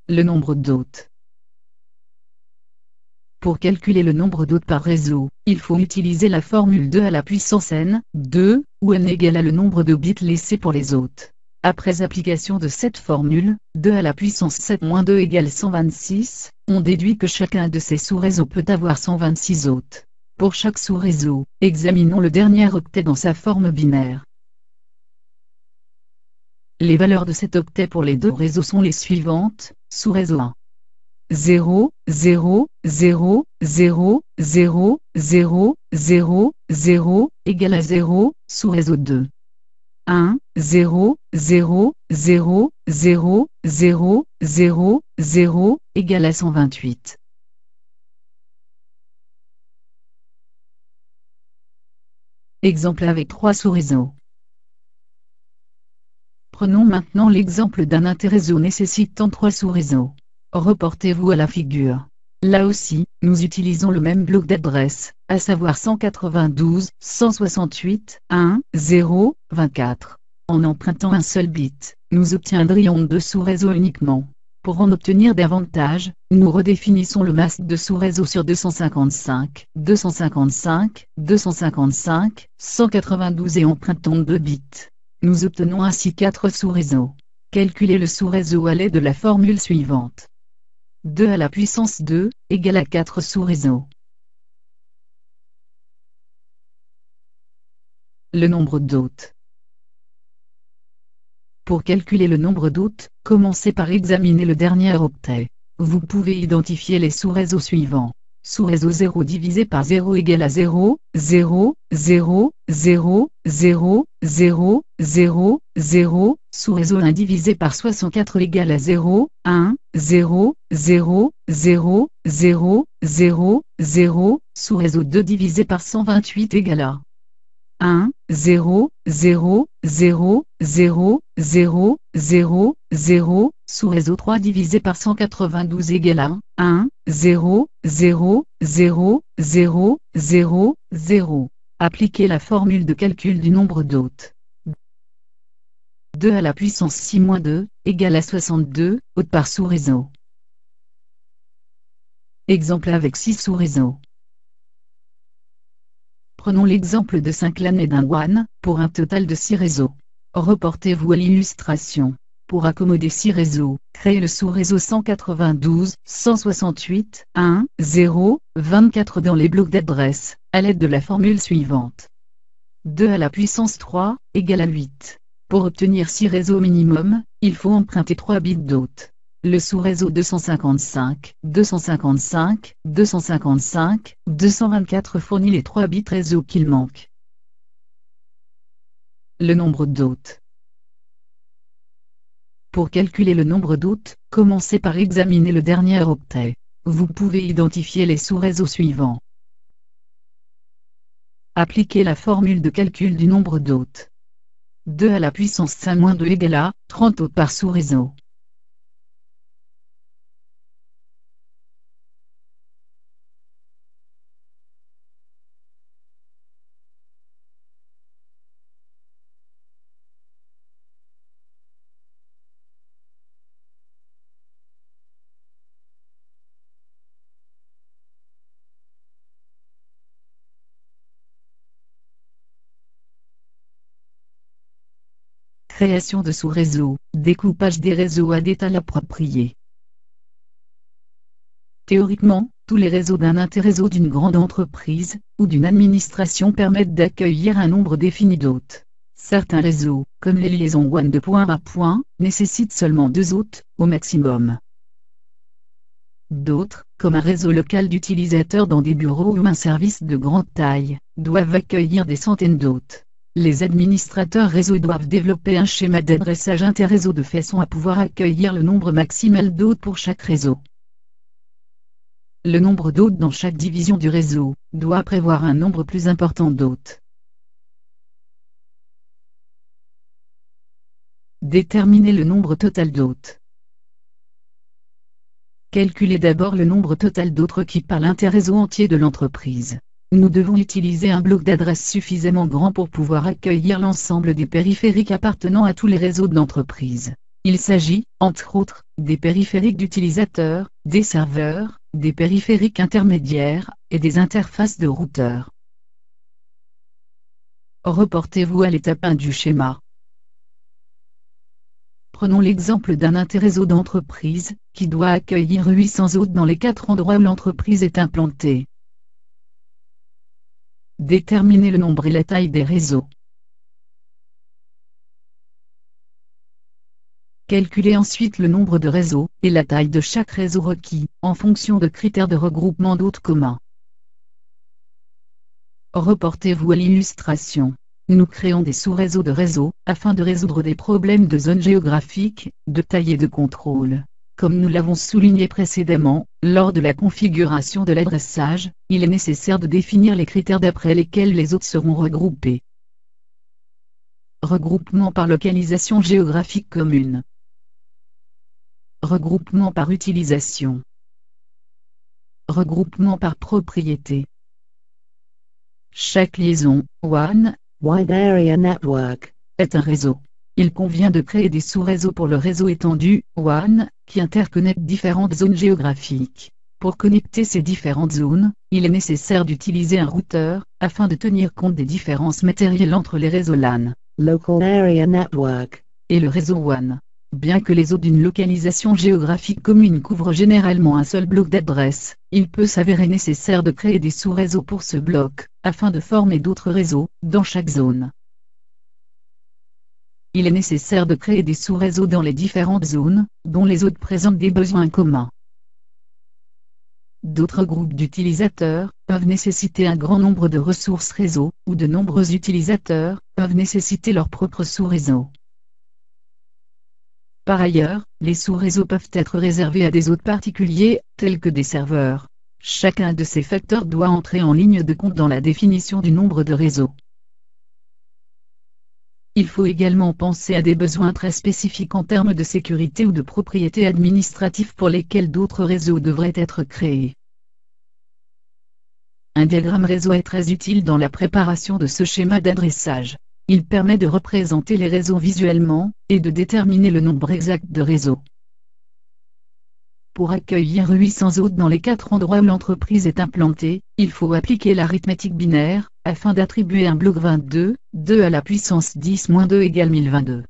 Le nombre d'hôtes. Pour calculer le nombre d'hôtes par réseau, il faut utiliser la formule 2 à la puissance n, 2, où n égale à le nombre de bits laissés pour les hôtes. Après application de cette formule, 2 à la puissance 7-2 égale 126, on déduit que chacun de ces sous-réseaux peut avoir 126 hôtes. Pour chaque sous-réseau, examinons le dernier octet dans sa forme binaire. Les valeurs de cet octet pour les 2 réseaux sont les suivantes. Sous-réseau 1. 0, 0, 0, 0, 0, 0, 0, 0, égale à 0, sous-réseau 2. 1, 0, 0, 0, 0, 0, 0, 0, égale à 128. Exemple avec 3 sous-réseaux. Prenons maintenant l'exemple d'un interréseau nécessitant 3 sous-réseaux. Reportez-vous à la figure. Là aussi, nous utilisons le même bloc d'adresse, à savoir 192, 168, 1, 0, 24. En empruntant un seul bit, nous obtiendrions 2 sous-réseaux uniquement. Pour en obtenir davantage, nous redéfinissons le masque de sous-réseau sur 255, 255, 255, 192 et empruntons 2 bits. Nous obtenons ainsi 4 sous-réseaux. Calculez le sous-réseau à l'aide de la formule suivante. 2 à la puissance 2, égale à 4 sous-réseaux. Le nombre d'hôtes. Pour calculer le nombre d'hôtes, commencez par examiner le dernier octet. Vous pouvez identifier les sous-réseaux suivants. Sous-réseau 0 divisé par 0 égale à 0, 0, 0, 0, 0, 0, 0, 0, sous-réseau 1 divisé par 64 égale à 0, 1, 0, 0, 0, 0, 0, 0, sous-réseau 2 divisé par 128 égale à 1, 0, 0, 0, 0, 0, 0, 0, sous-réseau 3 divisé par 192 égale à 1, 0, 0, 0, 0, 0, 0. Appliquez la formule de calcul du nombre d'hôtes. 2 à la puissance 6-2, égale à 62, hôtes par sous-réseau. Exemple avec 6 sous-réseaux. Prenons l'exemple de 5 LAN et d'un WAN, pour un total de 6 réseaux. Reportez-vous à l'illustration. Pour accommoder 6 réseaux, créez le sous-réseau 192, 168, 1, 0, 24 dans les blocs d'adresse, à l'aide de la formule suivante. 2 à la puissance 3, égale à 8. Pour obtenir 6 réseaux minimum, il faut emprunter 3 bits d'hôtes. Le sous-réseau 255, 255, 255, 224 fournit les 3 bits réseau qu'il manque. Le nombre d'hôtes. Pour calculer le nombre d'hôtes, commencez par examiner le dernier octet. Vous pouvez identifier les sous-réseaux suivants. Appliquez la formule de calcul du nombre d'hôtes. 2 à la puissance 5-2 égale à 30 hôtes par sous-réseau. Création de sous-réseaux, découpage des réseaux à des tailles appropriées. Théoriquement, tous les réseaux d'un interréseau d'une grande entreprise, ou d'une administration permettent d'accueillir un nombre défini d'hôtes. Certains réseaux, comme les liaisons WAN de point à point, nécessitent seulement 2 hôtes, au maximum. D'autres, comme un réseau local d'utilisateurs dans des bureaux ou un service de grande taille, doivent accueillir des centaines d'hôtes. Les administrateurs réseau doivent développer un schéma d'adressage interréseau de façon à pouvoir accueillir le nombre maximal d'hôtes pour chaque réseau. Le nombre d'hôtes dans chaque division du réseau doit prévoir un nombre plus important d'hôtes. Déterminer le nombre total d'hôtes. Calculez d'abord le nombre total d'hôtes requis par l'interréseau entier de l'entreprise. Nous devons utiliser un bloc d'adresse suffisamment grand pour pouvoir accueillir l'ensemble des périphériques appartenant à tous les réseaux de l'entreprise. Il s'agit, entre autres, des périphériques d'utilisateurs, des serveurs, des périphériques intermédiaires, et des interfaces de routeurs. Reportez-vous à l'étape 1 du schéma. Prenons l'exemple d'un interréseau d'entreprise, qui doit accueillir 800 hôtes dans les 4 endroits où l'entreprise est implantée. Déterminez le nombre et la taille des réseaux. Calculez ensuite le nombre de réseaux, et la taille de chaque réseau requis, en fonction de critères de regroupement d'hôtes communs. Reportez-vous à l'illustration. Nous créons des sous-réseaux de réseaux, afin de résoudre des problèmes de zone géographique, de taille et de contrôle. Comme nous l'avons souligné précédemment, lors de la configuration de l'adressage, il est nécessaire de définir les critères d'après lesquels les hôtes seront regroupés. Regroupement par localisation géographique commune. Regroupement par utilisation. Regroupement par propriété. Chaque liaison, WAN, Wide Area Network, est un réseau. Il convient de créer des sous-réseaux pour le réseau étendu, WAN, qui interconnectent différentes zones géographiques. Pour connecter ces différentes zones, il est nécessaire d'utiliser un routeur, afin de tenir compte des différences matérielles entre les réseaux LAN, Local Area Network, et le réseau WAN. Bien que les hôtes d'une localisation géographique commune couvrent généralement un seul bloc d'adresse, il peut s'avérer nécessaire de créer des sous-réseaux pour ce bloc, afin de former d'autres réseaux, dans chaque zone. Il est nécessaire de créer des sous-réseaux dans les différentes zones, dont les hôtes présentent des besoins communs. D'autres groupes d'utilisateurs peuvent nécessiter un grand nombre de ressources réseau, ou de nombreux utilisateurs peuvent nécessiter leur propre sous-réseau. Par ailleurs, les sous-réseaux peuvent être réservés à des hôtes particuliers, tels que des serveurs. Chacun de ces facteurs doit entrer en ligne de compte dans la définition du nombre de réseaux. Il faut également penser à des besoins très spécifiques en termes de sécurité ou de propriété administrative pour lesquels d'autres réseaux devraient être créés. Un diagramme réseau est très utile dans la préparation de ce schéma d'adressage. Il permet de représenter les réseaux visuellement, et de déterminer le nombre exact de réseaux. Pour accueillir 800 hôtes dans les 4 endroits où l'entreprise est implantée, il faut appliquer l'arithmétique binaire, afin d'attribuer un bloc 22, 2 à la puissance 10-2 égale 1022.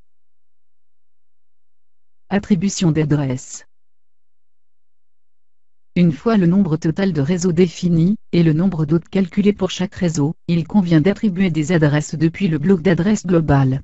Attribution d'adresse. Une fois le nombre total de réseaux défini, et le nombre d'hôtes calculé pour chaque réseau, il convient d'attribuer des adresses depuis le bloc d'adresse global.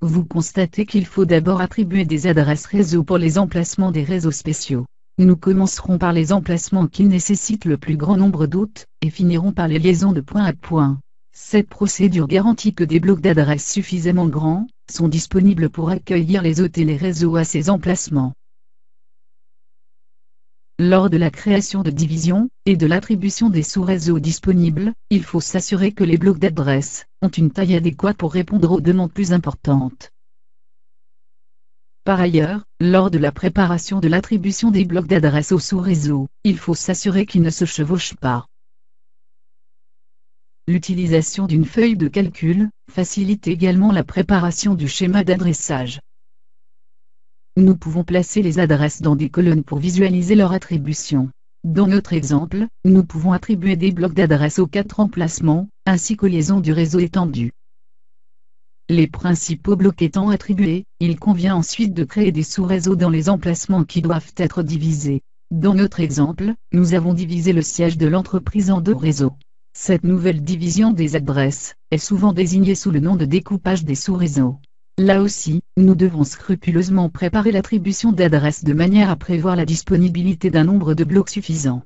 vous constatez qu'il faut d'abord attribuer des adresses réseau pour les emplacements des réseaux spéciaux. Nous commencerons par les emplacements qui nécessitent le plus grand nombre d'hôtes, et finirons par les liaisons de point à point. Cette procédure garantit que des blocs d'adresses suffisamment grands sont disponibles pour accueillir les hôtes et les réseaux à ces emplacements. Lors de la création de divisions et de l'attribution des sous-réseaux disponibles, il faut s'assurer que les blocs d'adresses ont une taille adéquate pour répondre aux demandes plus importantes. Par ailleurs, lors de la préparation de l'attribution des blocs d'adresses aux sous-réseaux, il faut s'assurer qu'ils ne se chevauchent pas. L'utilisation d'une feuille de calcul facilite également la préparation du schéma d'adressage. Nous pouvons placer les adresses dans des colonnes pour visualiser leur attribution. Dans notre exemple, nous pouvons attribuer des blocs d'adresses aux 4 emplacements, ainsi qu'aux liaisons du réseau étendu. Les principaux blocs étant attribués, il convient ensuite de créer des sous-réseaux dans les emplacements qui doivent être divisés. Dans notre exemple, nous avons divisé le siège de l'entreprise en 2 réseaux. Cette nouvelle division des adresses est souvent désignée sous le nom de découpage des sous-réseaux. Là aussi, nous devons scrupuleusement préparer l'attribution d'adresses de manière à prévoir la disponibilité d'un nombre de blocs suffisant.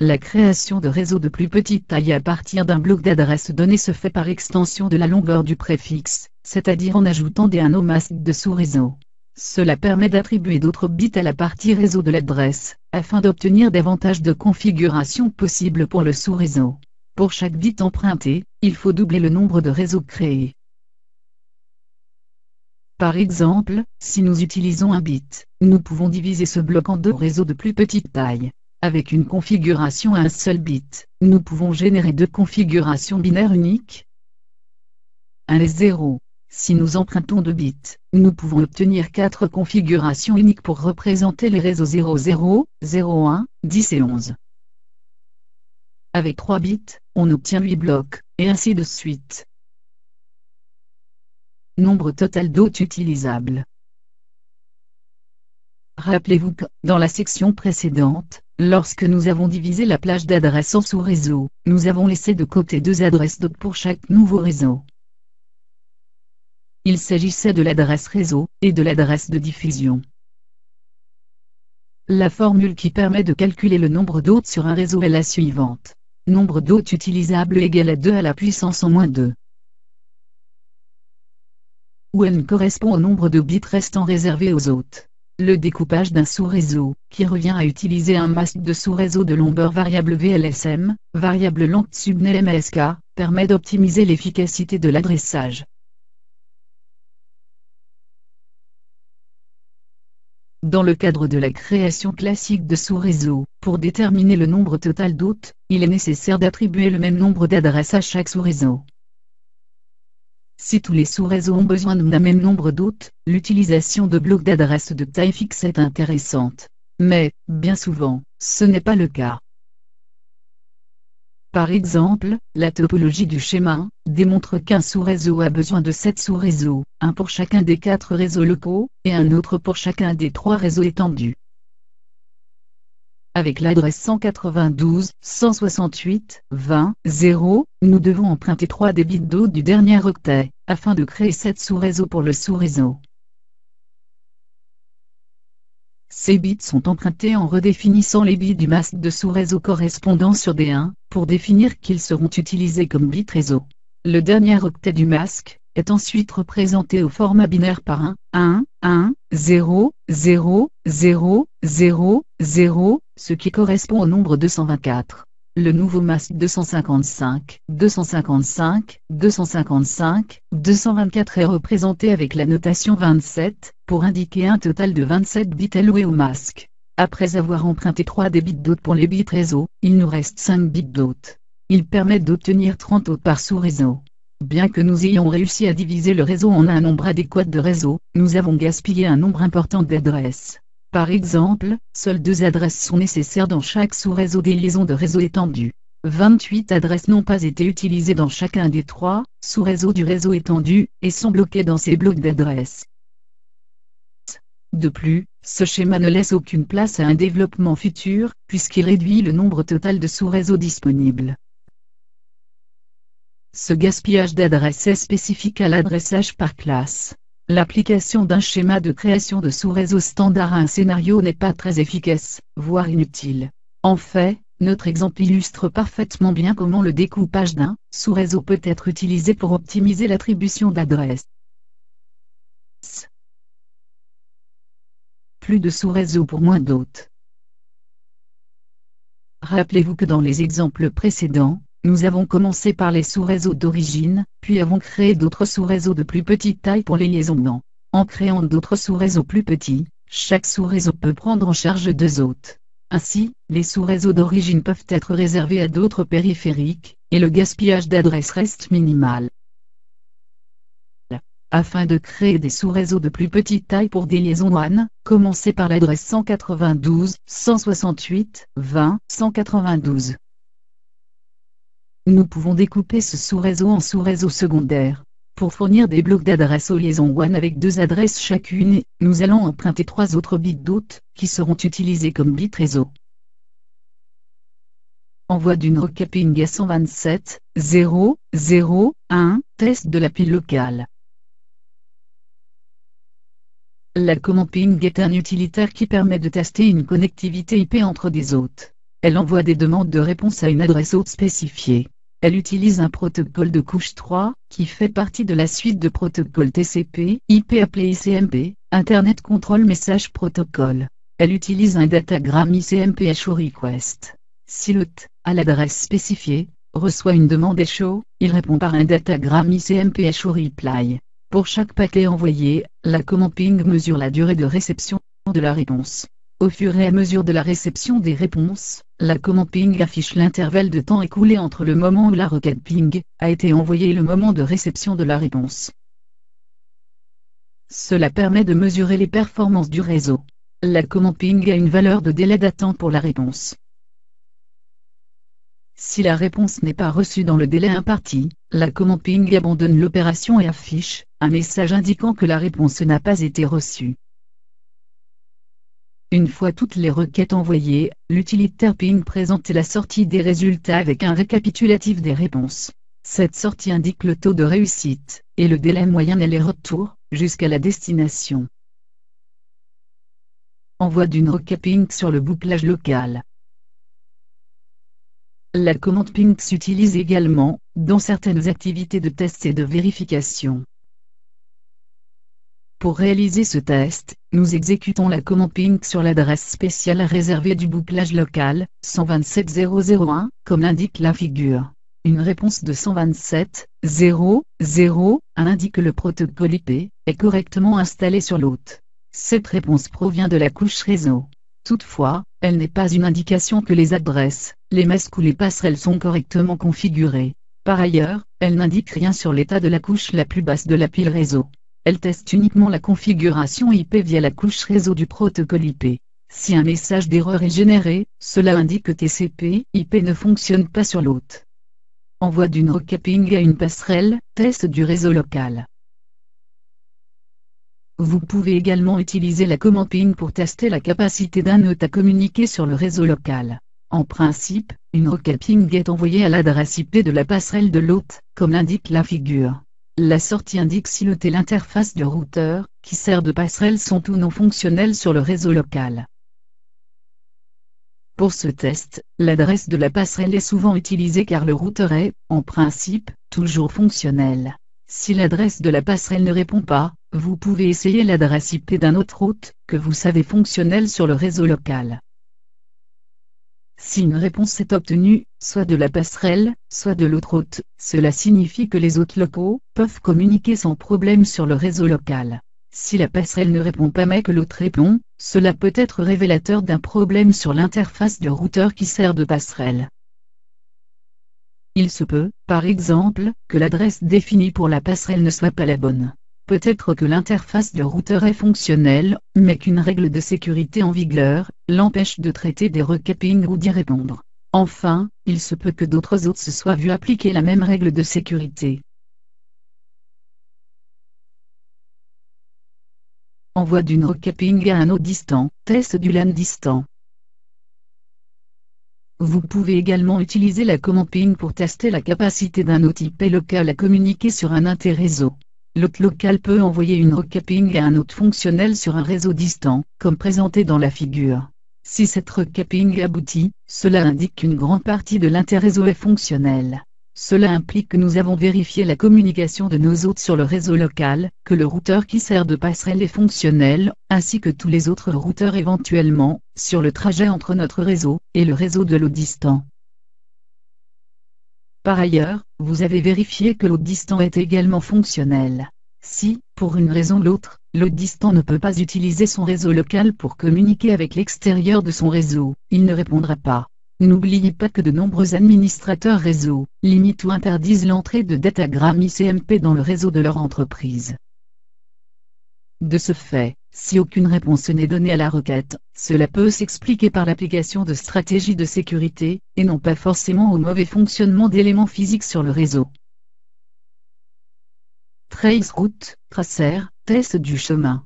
La création de réseaux de plus petite taille à partir d'un bloc d'adresse donné se fait par extension de la longueur du préfixe, c'est-à-dire en ajoutant des 1 au masque de sous-réseau. Cela permet d'attribuer d'autres bits à la partie réseau de l'adresse, afin d'obtenir davantage de configurations possibles pour le sous-réseau. Pour chaque bit emprunté, il faut doubler le nombre de réseaux créés. Par exemple, si nous utilisons un bit, nous pouvons diviser ce bloc en 2 réseaux de plus petite taille. Avec une configuration à un seul bit, nous pouvons générer 2 configurations binaires uniques. 1 et 0. Si nous empruntons 2 bits, nous pouvons obtenir 4 configurations uniques pour représenter les réseaux 00, 01, 10 et 11. Avec 3 bits, on obtient 8 blocs, et ainsi de suite. Nombre total d'hôtes utilisables. Rappelez-vous que, dans la section précédente, lorsque nous avons divisé la plage d'adresses en sous-réseaux, nous avons laissé de côté 2 adresses d'hôtes pour chaque nouveau réseau. Il s'agissait de l'adresse réseau et de l'adresse de diffusion. La formule qui permet de calculer le nombre d'hôtes sur un réseau est la suivante. Nombre d'hôtes utilisables égale à 2 à la puissance en moins 2. Où n correspond au nombre de bits restant réservés aux hôtes. Le découpage d'un sous-réseau, qui revient à utiliser un masque de sous-réseau de longueur variable VLSM, variable length subnel MSK, permet d'optimiser l'efficacité de l'adressage. Dans le cadre de la création classique de sous-réseaux, pour déterminer le nombre total d'hôtes, il est nécessaire d'attribuer le même nombre d'adresses à chaque sous-réseau. Si tous les sous-réseaux ont besoin d'un même nombre d'hôtes, l'utilisation de blocs d'adresses de taille fixe est intéressante. Mais, bien souvent, ce n'est pas le cas. Par exemple, la topologie du schéma démontre qu'un sous-réseau a besoin de 7 sous-réseaux, un pour chacun des 4 réseaux locaux, et un autre pour chacun des 3 réseaux étendus. Avec l'adresse 192.168.20.0, nous devons emprunter 3 des bits d'hôtes du dernier octet, afin de créer 7 sous-réseaux pour le sous-réseau. Ces bits sont empruntés en redéfinissant les bits du masque de sous-réseau correspondant sur D1, pour définir qu'ils seront utilisés comme bits réseau. Le dernier octet du masque est ensuite représenté au format binaire par 1, 1, 1, 0, 0, 0, 0, 0, ce qui correspond au nombre 224. Le nouveau masque 255, 255, 255, 224 est représenté avec la notation 27, pour indiquer un total de 27 bits alloués au masque. Après avoir emprunté 3 des bits d'hôtes pour les bits réseau, il nous reste 5 bits d'hôtes. Ils permettent d'obtenir 30 hôtes par sous-réseau. Bien que nous ayons réussi à diviser le réseau en un nombre adéquat de réseaux, nous avons gaspillé un nombre important d'adresses. Par exemple, seules 2 adresses sont nécessaires dans chaque sous-réseau des liaisons de réseau étendu. 28 adresses n'ont pas été utilisées dans chacun des 3 sous-réseaux du réseau étendu, et sont bloquées dans ces blocs d'adresses. De plus, ce schéma ne laisse aucune place à un développement futur, puisqu'il réduit le nombre total de sous-réseaux disponibles. Ce gaspillage d'adresses est spécifique à l'adressage par classe. L'application d'un schéma de création de sous-réseau standard à un scénario n'est pas très efficace, voire inutile. En fait, notre exemple illustre parfaitement bien comment le découpage d'un sous-réseau peut être utilisé pour optimiser l'attribution d'adresses. Plus de sous-réseaux pour moins d'hôtes. Rappelez-vous que dans les exemples précédents, nous avons commencé par les sous-réseaux d'origine, puis avons créé d'autres sous-réseaux de plus petite taille pour les liaisons. En créant d'autres sous-réseaux plus petits, chaque sous-réseau peut prendre en charge 2 hôtes. Ainsi, les sous-réseaux d'origine peuvent être réservés à d'autres périphériques, et le gaspillage d'adresses reste minimal. Afin de créer des sous-réseaux de plus petite taille pour des liaisons WAN, commencez par l'adresse 192.168.20.192. Nous pouvons découper ce sous-réseau en sous-réseaux secondaires. Pour fournir des blocs d'adresses aux liaisons WAN avec 2 adresses chacune, nous allons emprunter 3 autres bits d'hôtes, qui seront utilisés comme bits réseau. Envoi d'une recapping à 127.0.0.1, test de la pile locale. La command ping est un utilitaire qui permet de tester une connectivité IP entre des hôtes. Elle envoie des demandes de réponse à une adresse hôte spécifiée. Elle utilise un protocole de couche 3, qui fait partie de la suite de protocoles TCP/IP appelé ICMP, Internet Control Message Protocol. Elle utilise un datagramme ICMP Echo Request. Si l'hôte, à l'adresse spécifiée, reçoit une demande echo, il répond par un datagramme ICMP Echo Reply. Pour chaque paquet envoyé, la command ping mesure la durée de réception de la réponse. Au fur et à mesure de la réception des réponses, la command ping affiche l'intervalle de temps écoulé entre le moment où la requête ping a été envoyée et le moment de réception de la réponse. Cela permet de mesurer les performances du réseau. La command ping a une valeur de délai d'attente pour la réponse. Si la réponse n'est pas reçue dans le délai imparti, la command ping abandonne l'opération et affiche un message indiquant que la réponse n'a pas été reçue. Une fois toutes les requêtes envoyées, l'utilitaire ping présente la sortie des résultats avec un récapitulatif des réponses. Cette sortie indique le taux de réussite, et le délai moyen et les retours, jusqu'à la destination. Envoi d'une recapping sur le bouclage local. La commande ping s'utilise également, dans certaines activités de test et de vérification. Pour réaliser ce test, nous exécutons la commande ping sur l'adresse spéciale réservée du bouclage local, 127.0.0.1, comme l'indique la figure. Une réponse de 127.0.0.1 indique que le protocole IP est correctement installé sur l'hôte. Cette réponse provient de la couche réseau. Toutefois, elle n'est pas une indication que les adresses, les masques ou les passerelles sont correctement configurées. Par ailleurs, elle n'indique rien sur l'état de la couche la plus basse de la pile réseau. Elle teste uniquement la configuration IP via la couche réseau du protocole IP. Si un message d'erreur est généré, cela indique que TCP/IP ne fonctionne pas sur l'hôte. Envoi d'une recapping à une passerelle, test du réseau local. Vous pouvez également utiliser la command ping pour tester la capacité d'un hôte à communiquer sur le réseau local. En principe, une recapping est envoyée à l'adresse IP de la passerelle de l'hôte, comme l'indique la figure. La sortie indique si l'hôte et l'interface du routeur, qui sert de passerelle, sont ou non fonctionnels sur le réseau local. Pour ce test, l'adresse de la passerelle est souvent utilisée car le routeur est, en principe, toujours fonctionnel. Si l'adresse de la passerelle ne répond pas, vous pouvez essayer l'adresse IP d'un autre hôte, que vous savez fonctionnel sur le réseau local. Si une réponse est obtenue, soit de la passerelle, soit de l'autre hôte, cela signifie que les hôtes locaux peuvent communiquer sans problème sur le réseau local. Si la passerelle ne répond pas mais que l'autre répond, cela peut être révélateur d'un problème sur l'interface du routeur qui sert de passerelle. Il se peut, par exemple, que l'adresse définie pour la passerelle ne soit pas la bonne. Peut-être que l'interface du routeur est fonctionnelle, mais qu'une règle de sécurité en vigueur l'empêche de traiter des recappings ou d'y répondre. Enfin, il se peut que d'autres hôtes se soient vus appliquer la même règle de sécurité. Envoi d'une recapping à un hôte distant, test du LAN distant. Vous pouvez également utiliser la commande ping pour tester la capacité d'un hôte IP local à communiquer sur un interréseau. L'hôte local peut envoyer une requête ping à un hôte fonctionnel sur un réseau distant, comme présenté dans la figure. Si cette requête ping aboutit, cela indique qu'une grande partie de l'interréseau est fonctionnelle. Cela implique que nous avons vérifié la communication de nos hôtes sur le réseau local, que le routeur qui sert de passerelle est fonctionnel, ainsi que tous les autres routeurs éventuellement, sur le trajet entre notre réseau et le réseau de l'hôte distant. Par ailleurs, vous avez vérifié que l'hôte distant est également fonctionnel. Si, pour une raison ou l'autre, l'hôte distant ne peut pas utiliser son réseau local pour communiquer avec l'extérieur de son réseau, il ne répondra pas. N'oubliez pas que de nombreux administrateurs réseau limitent ou interdisent l'entrée de datagrammes ICMP dans le réseau de leur entreprise. De ce fait, si aucune réponse n'est donnée à la requête, cela peut s'expliquer par l'application de stratégies de sécurité, et non pas forcément au mauvais fonctionnement d'éléments physiques sur le réseau. Traceroute, tracer, test du chemin.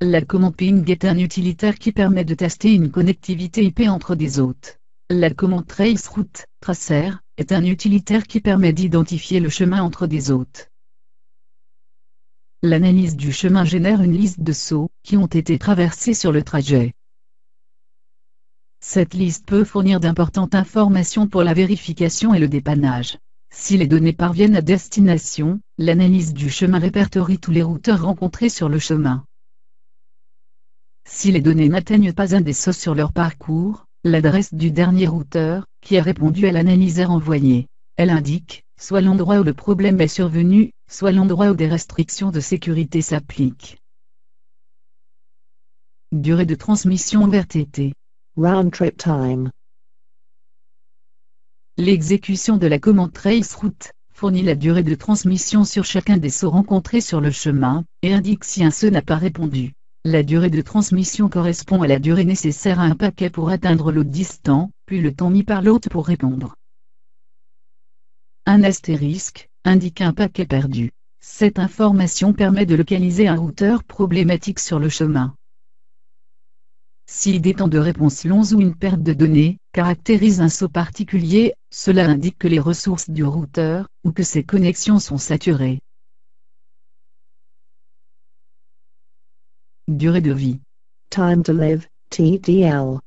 La commande ping est un utilitaire qui permet de tester une connectivité IP entre des hôtes. La commande traceroute, tracer, est un utilitaire qui permet d'identifier le chemin entre des hôtes. L'analyse du chemin génère une liste de sauts qui ont été traversés sur le trajet. Cette liste peut fournir d'importantes informations pour la vérification et le dépannage. Si les données parviennent à destination, l'analyse du chemin répertorie tous les routeurs rencontrés sur le chemin. Si les données n'atteignent pas un des sauts sur leur parcours, l'adresse du dernier routeur, qui a répondu à l'analyse est renvoyée. Elle indique, soit l'endroit où le problème est survenu, soit l'endroit où des restrictions de sécurité s'appliquent. Durée de transmission RTT. Round trip time. L'exécution de la commande traceroute fournit la durée de transmission sur chacun des sauts rencontrés sur le chemin, et indique si un saut n'a pas répondu. La durée de transmission correspond à la durée nécessaire à un paquet pour atteindre l'hôte distant, puis le temps mis par l'hôte pour répondre. Un astérisque indique un paquet perdu. Cette information permet de localiser un routeur problématique sur le chemin. Si des temps de réponse longs ou une perte de données caractérise un saut particulier, cela indique que les ressources du routeur, ou que ses connexions sont saturées. Durée de vie. Time to live, TTL.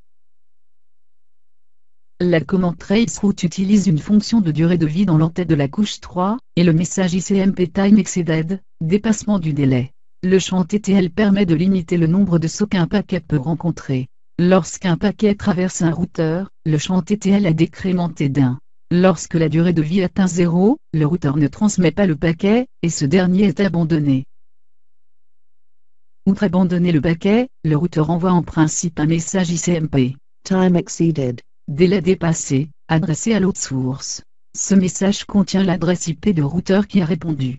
La commande traceroute utilise une fonction de durée de vie dans l'entête de la couche 3, et le message ICMP Time Exceeded, dépassement du délai. Le champ TTL permet de limiter le nombre de sauts qu'un paquet peut rencontrer. Lorsqu'un paquet traverse un routeur, le champ TTL est décrémenté d'1. Lorsque la durée de vie atteint 0, le routeur ne transmet pas le paquet, et ce dernier est abandonné. Outre abandonner le paquet, le routeur envoie en principe un message ICMP. Time exceeded. Délai dépassé, adressé à l'hôte source. Ce message contient l'adresse IP de routeur qui a répondu.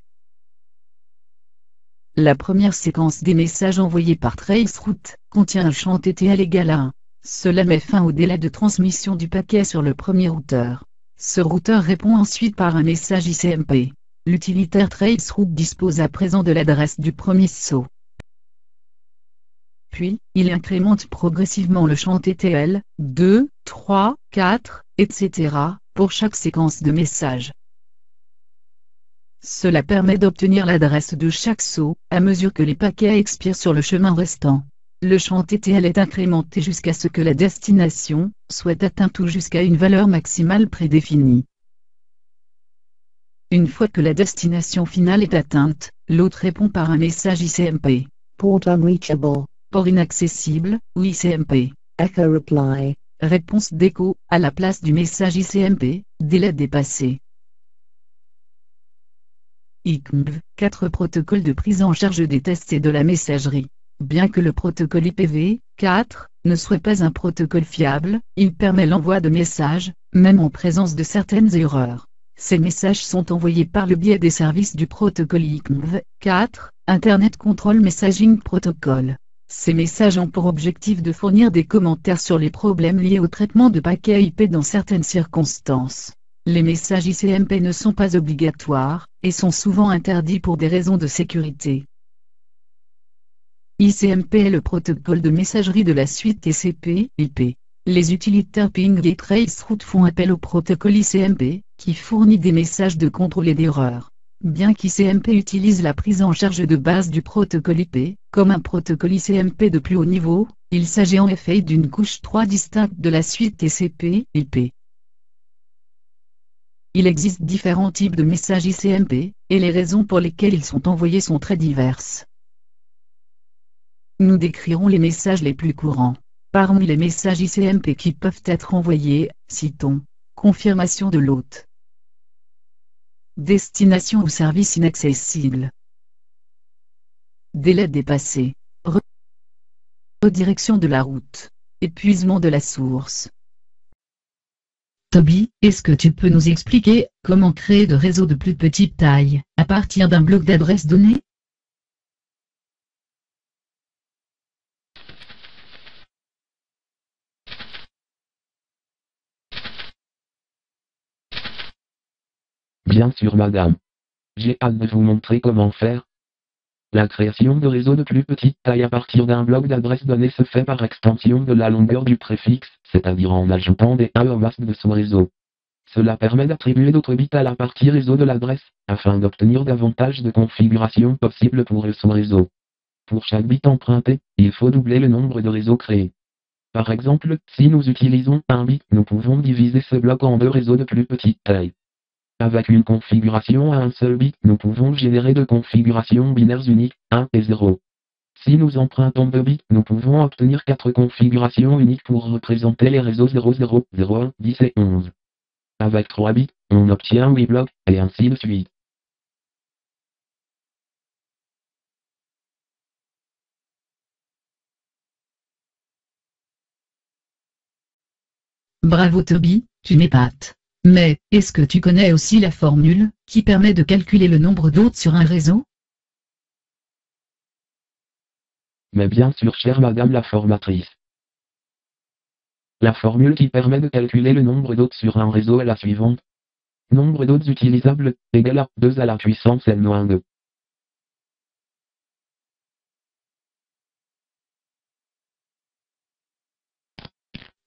La première séquence des messages envoyés par traceroute contient un champ TTL égal à 1. Cela met fin au délai de transmission du paquet sur le premier routeur. Ce routeur répond ensuite par un message ICMP. L'utilitaire traceroute dispose à présent de l'adresse du premier saut. Puis, il incrémente progressivement le champ TTL, 2, 3, 4, etc., pour chaque séquence de messages. Cela permet d'obtenir l'adresse de chaque saut, à mesure que les paquets expirent sur le chemin restant. Le champ TTL est incrémenté jusqu'à ce que la destination soit atteinte ou jusqu'à une valeur maximale prédéfinie. Une fois que la destination finale est atteinte, l'hôte répond par un message ICMP. Port unreachable. Port inaccessible, ou ICMP. Echo reply. Réponse d'écho, à la place du message ICMP, délai dépassé. ICMV, 4 protocoles de prise en charge des tests et de la messagerie. Bien que le protocole IPv4 ne soit pas un protocole fiable, il permet l'envoi de messages, même en présence de certaines erreurs. Ces messages sont envoyés par le biais des services du protocole ICMV4, Internet Control Messaging Protocol. Ces messages ont pour objectif de fournir des commentaires sur les problèmes liés au traitement de paquets IP dans certaines circonstances. Les messages ICMP ne sont pas obligatoires, et sont souvent interdits pour des raisons de sécurité. ICMP est le protocole de messagerie de la suite TCP/IP. Les utilitaires ping et traceroute font appel au protocole ICMP, qui fournit des messages de contrôle et d'erreur. Bien qu'ICMP utilise la prise en charge de base du protocole IP, comme un protocole ICMP de plus haut niveau, il s'agit en effet d'une couche 3 distincte de la suite TCP/IP. Il existe différents types de messages ICMP, et les raisons pour lesquelles ils sont envoyés sont très diverses. Nous décrirons les messages les plus courants. Parmi les messages ICMP qui peuvent être envoyés, citons confirmation de l'hôte, destination ou service inaccessible, délai dépassé, redirection de la route, épuisement de la source. Toby, est-ce que tu peux nous expliquer comment créer de réseaux de plus petite taille à partir d'un bloc d'adresses données? Bien sûr madame. J'ai hâte de vous montrer comment faire. La création de réseaux de plus petite taille à partir d'un bloc d'adresses données se fait par extension de la longueur du préfixe, c'est-à-dire en ajoutant des 1 au masque de son réseau. Cela permet d'attribuer d'autres bits à la partie réseau de l'adresse, afin d'obtenir davantage de configurations possibles pour son réseau. Pour chaque bit emprunté, il faut doubler le nombre de réseaux créés. Par exemple, si nous utilisons un bit, nous pouvons diviser ce bloc en 2 réseaux de plus petite taille. Avec une configuration à un seul bit, nous pouvons générer 2 configurations binaires uniques, 1 et 0. Si nous empruntons 2 bits, nous pouvons obtenir 4 configurations uniques pour représenter les réseaux 00, 01, 10 et 11. Avec 3 bits, on obtient 8 blocs, et ainsi de suite. Bravo Toby, tu m'épates. Mais, est-ce que tu connais aussi la formule qui permet de calculer le nombre d'hôtes sur un réseau? Mais bien sûr chère madame la formatrice. La formule qui permet de calculer le nombre d'hôtes sur un réseau est la suivante. Nombre d'hôtes utilisables, égale à 2 à la puissance n-2.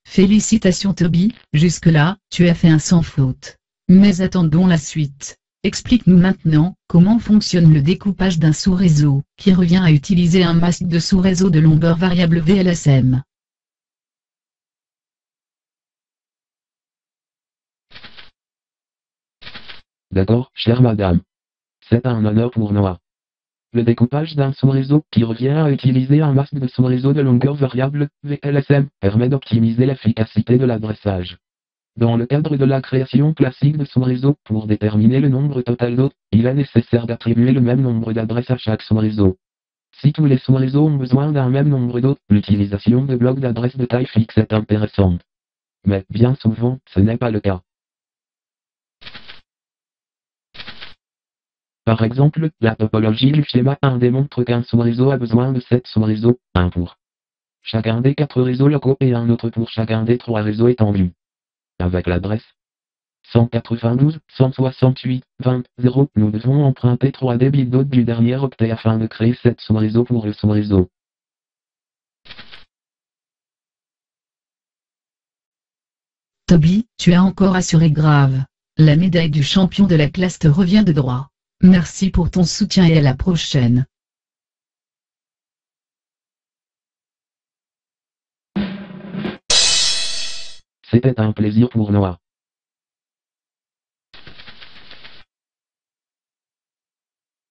Félicitations Toby, jusque-là, tu as fait un sans faute. Mais attendons la suite. Explique-nous maintenant comment fonctionne le découpage d'un sous-réseau, qui revient à utiliser un masque de sous-réseau de longueur variable VLSM. D'accord, chère madame. C'est un honneur pour moi. Le découpage d'un sous-réseau, qui revient à utiliser un masque de sous-réseau de longueur variable, VLSM, permet d'optimiser l'efficacité de l'adressage. Dans le cadre de la création classique de sous-réseau, pour déterminer le nombre total d'hôtes, il est nécessaire d'attribuer le même nombre d'adresses à chaque sous-réseau. Si tous les sous-réseaux ont besoin d'un même nombre d'hôtes, l'utilisation de blocs d'adresses de taille fixe est intéressante. Mais, bien souvent, ce n'est pas le cas. Par exemple, la topologie du schéma 1 démontre qu'un sous-réseau a besoin de 7 sous-réseaux, un pour chacun des 4 réseaux locaux et un autre pour chacun des 3 réseaux étendus. Avec l'adresse 192, 168, 20, 0, nous devons emprunter 3 débits d'hôtes du dernier octet afin de créer 7 sous-réseaux pour le sous-réseau. Toby, tu as encore assuré grave. La médaille du champion de la classe te revient de droit. Merci pour ton soutien et à la prochaine. C'était un plaisir pour moi.